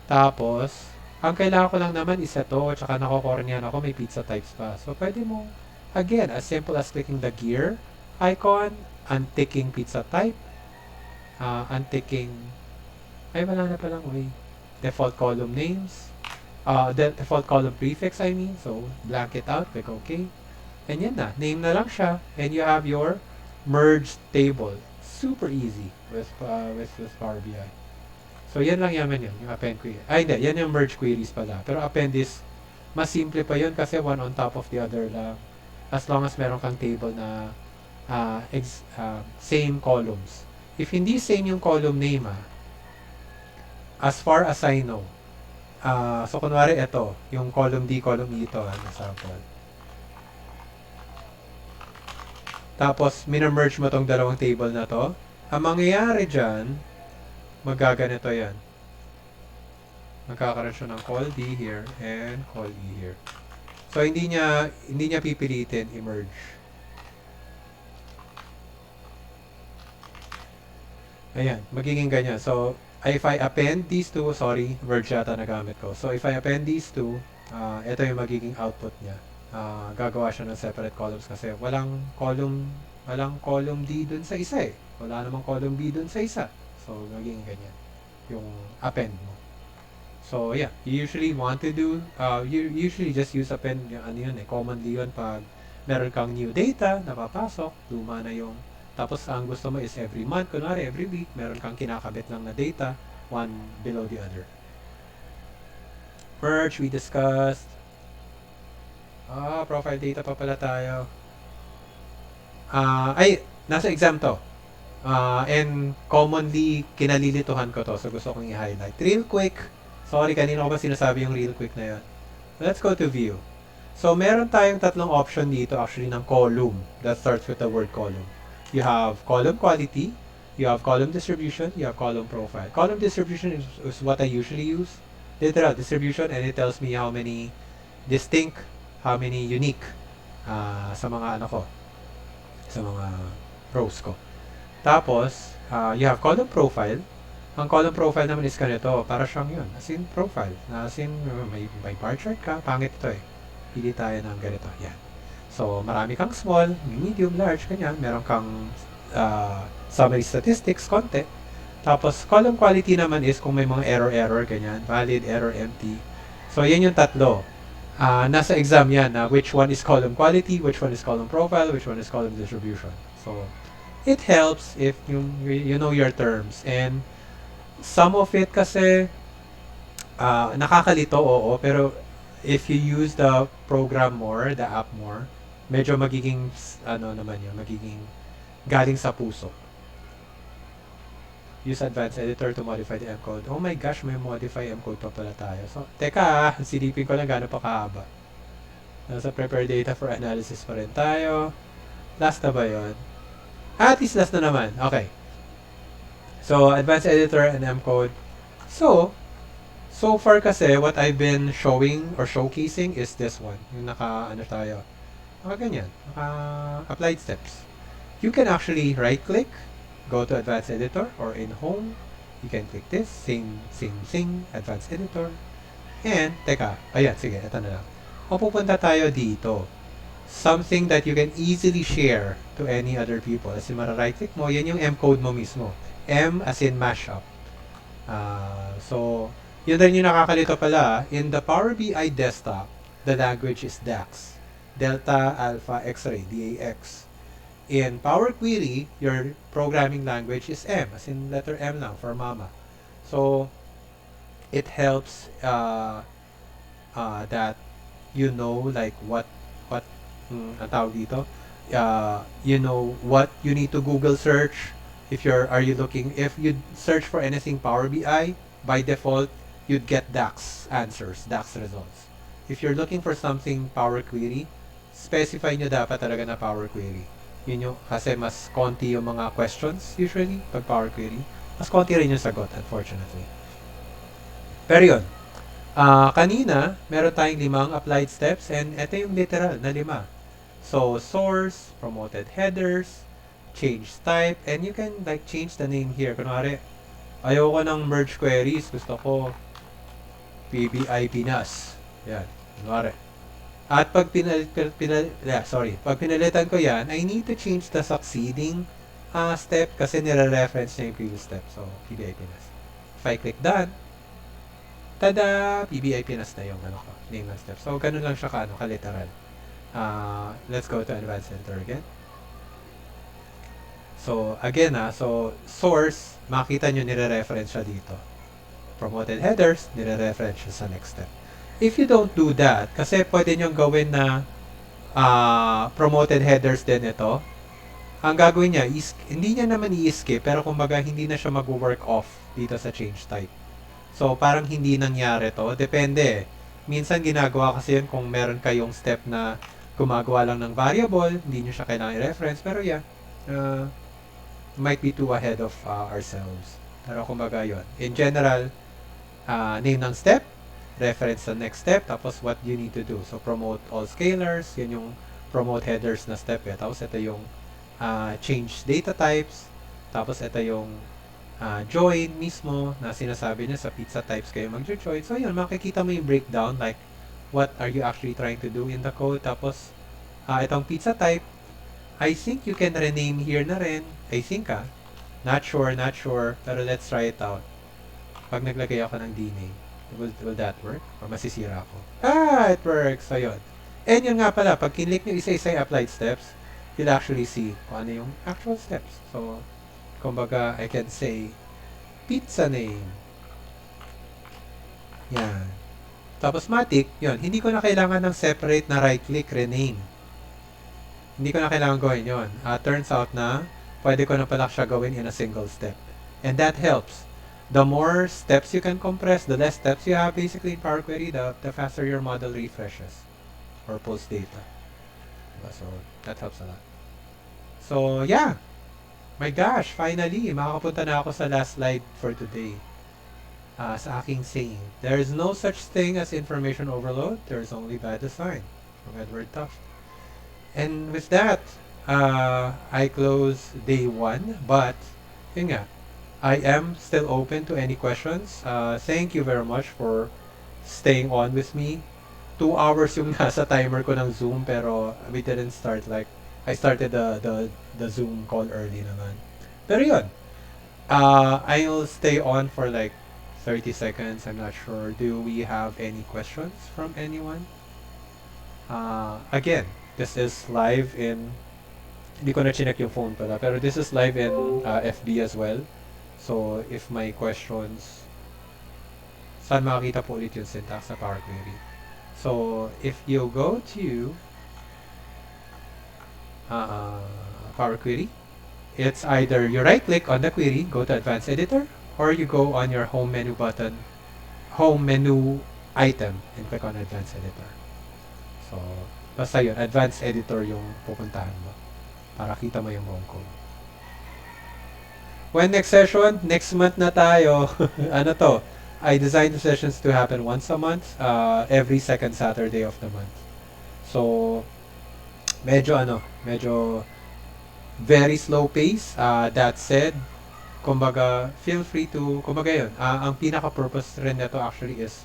Tapos, ang kailangan ko lang naman is ito. Tsaka nakokornihan ako, may pizza types pa. So, pwede mo, again, as simple as clicking the gear icon, unticking pizza type, unticking, ay wala na palang way, default column names, default column prefix so blank it out, click OK, and yan na, name na lang siya, and you have your merged table. Super easy with Power BI. So yan lang yaman yun, yung append query. Ay hindi, yan yung merge queries pala, pero append is mas simple pa yun kasi one on top of the other lang, as long as meron kang table na same columns. If hindi same yung column name, as far as I know, so kunwari ito, yung column D, column E ito, example. Tapos, mina-merge mo tong dalawang table na to. Ang mangyayari dyan, magaganito yan. Magkakaroon siya ng call D here and call E here. So, hindi niya pipilitin i-merge. Ayan, magiging ganyan. So, if I append these two, sorry, merge yata nagamit ko. So, if I append these two, ito yung magiging output niya. Gagawa siya ng separate columns kasi walang column D dun sa isa eh. Wala namang column B dun sa isa. So, magiging ganyan yung append mo. So, yeah, you usually want to do, you usually just use append, ano yun eh, commonly yun pag meron kang new data na papasok, luma na yung, tapos ang gusto mo is every month, kunwari every week, meron kang kinakabit lang na data, one below the other. Merge, we discussed. Profile data pa pala tayo. Nasa exam to. And commonly, kinalilituhan ko to, so gusto kong i-highlight. Real quick, sorry, kanina ko ba sinasabi yung real quick na yun? Let's go to view. So, meron tayong tatlong option dito actually ng column that starts with the word column. You have column quality, you have column distribution, you have column profile. Column distribution is what I usually use. Literal distribution, and it tells me how many distinct, how many unique sa mga ano ko, sa mga rows ko. Tapos, you have column profile. Ang column profile naman is ganito, para siyang yun, as in profile. As in, may bar chart ka, pangit ito eh. Pili tayo ng ganito, yan. So, marami kang small, medium, large, ganyan. Meron kang summary statistics, konti. Tapos, column quality naman is kung may mga error, ganyan. Valid, error, empty. So, yan yung tatlo. Nasa exam yan, which one is column quality, which one is column profile, which one is column distribution. So, it helps if you know your terms. And, some of it kasi, nakakalito, oo, pero if you use the program more, the app more, medyo magiging, ano naman yun, magiging galing sa puso. use advanced editor to modify the M code. Oh my gosh, may modify M code pa pala tayo. So, teka, silipin ko lang gaano pa kahaba. Nasa prepare data for analysis pa rin tayo. Last na ba yun? At least last na naman. Okay. So, advanced editor and M code. So far kasi, what I've been showing or showcasing is this one. Yung naka ganyan. Applied steps. You can actually right-click, go to advanced editor, or in home, you can click this, same thing, advanced editor. And, teka, ayan, sige, ito na lang. Pupunta tayo dito. Something that you can easily share to any other people. As in, mara-right-click mo, yan yung M code mo mismo. M as in mashup. So, yun rin yung nakakalito pala. In the Power BI desktop, the language is DAX. Delta Alpha X-ray, DAX. In Power Query, your programming language is M, as in letter M lang for mama. So, it helps that you know like what ang tawag dito, you know what you need to Google search. If you search for anything Power BI, by default, you'd get DAX answers, DAX results. If you're looking for something Power Query, specify nyo dapat talaga na Power Query. Yun yung, kasi mas konti yung mga questions usually pag Power Query. Mas konti rin yung sagot, unfortunately. Pero yun, kanina, meron tayong 5 applied steps and ito yung literal na 5. So, source, promoted headers, change type, and you can like change the name here. Kunwari, ayoko ng merge queries, gusto ko BI Pilipinas. Yan, kunwari. At pag pag pinalitan ko yan, I need to change the succeeding step kasi nire-reference niya yung previous step. So, PBI Pilipinas. If I click done, tada! PBI Pilipinas na yung name ng step. So, ganun lang siya kaliteral. Let's go to advanced editor again. So, again so source, makita nyo nire-reference siya dito. Promoted headers, nire-reference siya sa next step. If you don't do that, kasi pwede nyo gawin na promoted headers din ito, ang gagawin niya is, hindi niya naman i-skip, pero kumbaga hindi na siya mag-work off dito sa change type. So, parang hindi nangyari to. Depende. Minsan ginagawa kasi yun kung meron kayong step na gumagawa lang ng variable, hindi nyo siya kailangan i-reference. Pero yeah, might be too ahead of ourselves. Pero kumbaga yun. In general, name ng step, reference sa next step, tapos what you need to do. So, promote all scalars, yun yung promote headers na step. Tapos ito yung change data types, tapos ito yung join mismo na sinasabi niya sa pizza types kayo mag-join. So, yun, makikita mo yung breakdown, like, what are you actually trying to do in the code. Tapos, itong pizza type, I think you can rename here na rin. I think not sure, pero let's try it out. Pag naglagay ako ng D-name, will that work? Or masisira ako? It works. So, yun. And yun nga pala, pag kinlik nyo isa-isa yung applied steps, you'll actually see kung ano yung actual steps. So, kumbaga, I can say, pizza name. Yan. Tapos, matik, yun. Hindi ko na kailangan ng separate na right-click, rename. Hindi ko na kailangan gawin yun. Turns out na, pwede ko na pala siya gawin in a single step. And that helps. The more steps you can compress, the less steps you have basically in Power Query, the faster your model refreshes or pulls data. So, that helps a lot. So, yeah. My gosh, finally, makakapunta na ako sa last slide for today. Sa aking saying, there is no such thing as information overload. There is only bad design. From Edward Tuft. And with that, I close day 1. But, yun nga, I am still open to any questions. Thank you very much for staying on with me. 2 hours yung nasa timer ko ng Zoom, pero we didn't start like, I started the Zoom call early naman. Pero yun, I'll stay on for like 30 seconds. I'm not sure. Do we have any questions from anyone? Again, this is live in, hindi ko na chinek yung phone pala, pero this is live in FB as well. So, if my questions, saan makakita po ulit yung syntax sa Power Query? So, if you go to Power Query, it's either you right click on the query, go to Advanced Editor, or you go on your home menu button, home menu item, and click on Advanced Editor. So, basta yun, Advanced Editor yung pupuntahan mo para kita mo yung buong code. When next session? Next month na tayo. Ano to? I designed the sessions to happen once a month, every second Saturday of the month. So, medyo very slow pace. That said, kumbaga, feel free to, kumbaga yun, ang pinaka-purpose rin nito actually is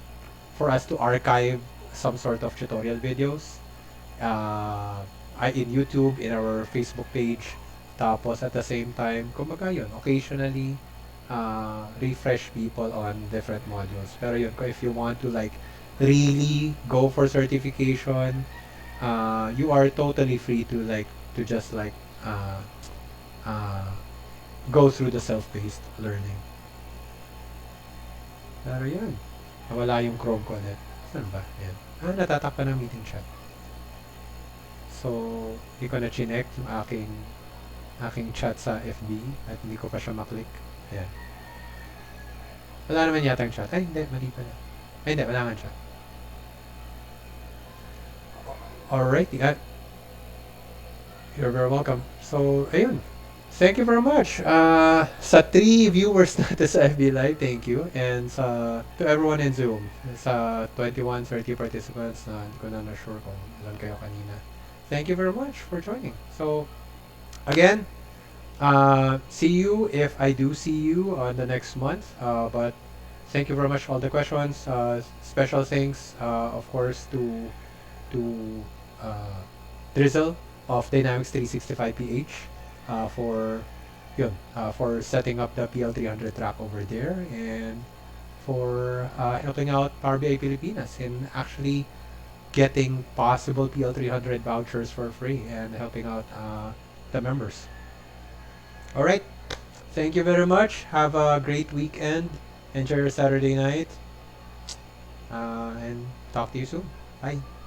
for us to archive some sort of tutorial videos in YouTube, in our Facebook page. Tapos at the same time, kumbaga yun, occasionally refresh people on different modules. Pero yun, if you want to like really go for certification, you are totally free to just go through the self-paced learning. Pero yun, nawala yung Chrome ko ulit. Saan ba? Yan. Natatakpan ng meeting chat. So, hindi ko na chinek yung aking chat sa FB at hindi ko pa siya maklik. Ayan. Wala naman yata yung chat. Ay, hindi. Mali pala. Ay, hindi. Wala nga chat. Alright. You're very welcome. So, ayun. Thank you very much. Sa 3 viewers natin sa FB Live, thank you. And to everyone in Zoom, sa 21, 30 participants na hindi ko na sure kung ilan kayo kanina. Thank you very much for joining. So, again, see you if I do see you on the next month. But thank you very much for all the questions. Special thanks, of course, to Drizzle of Dynamics 365 PH for setting up the PL300 track over there, and for helping out Power BI Pilipinas in actually getting possible PL300 vouchers for free and helping out the members. Alright, thank you very much. Have a great weekend. Enjoy your Saturday night. And talk to you soon. Bye.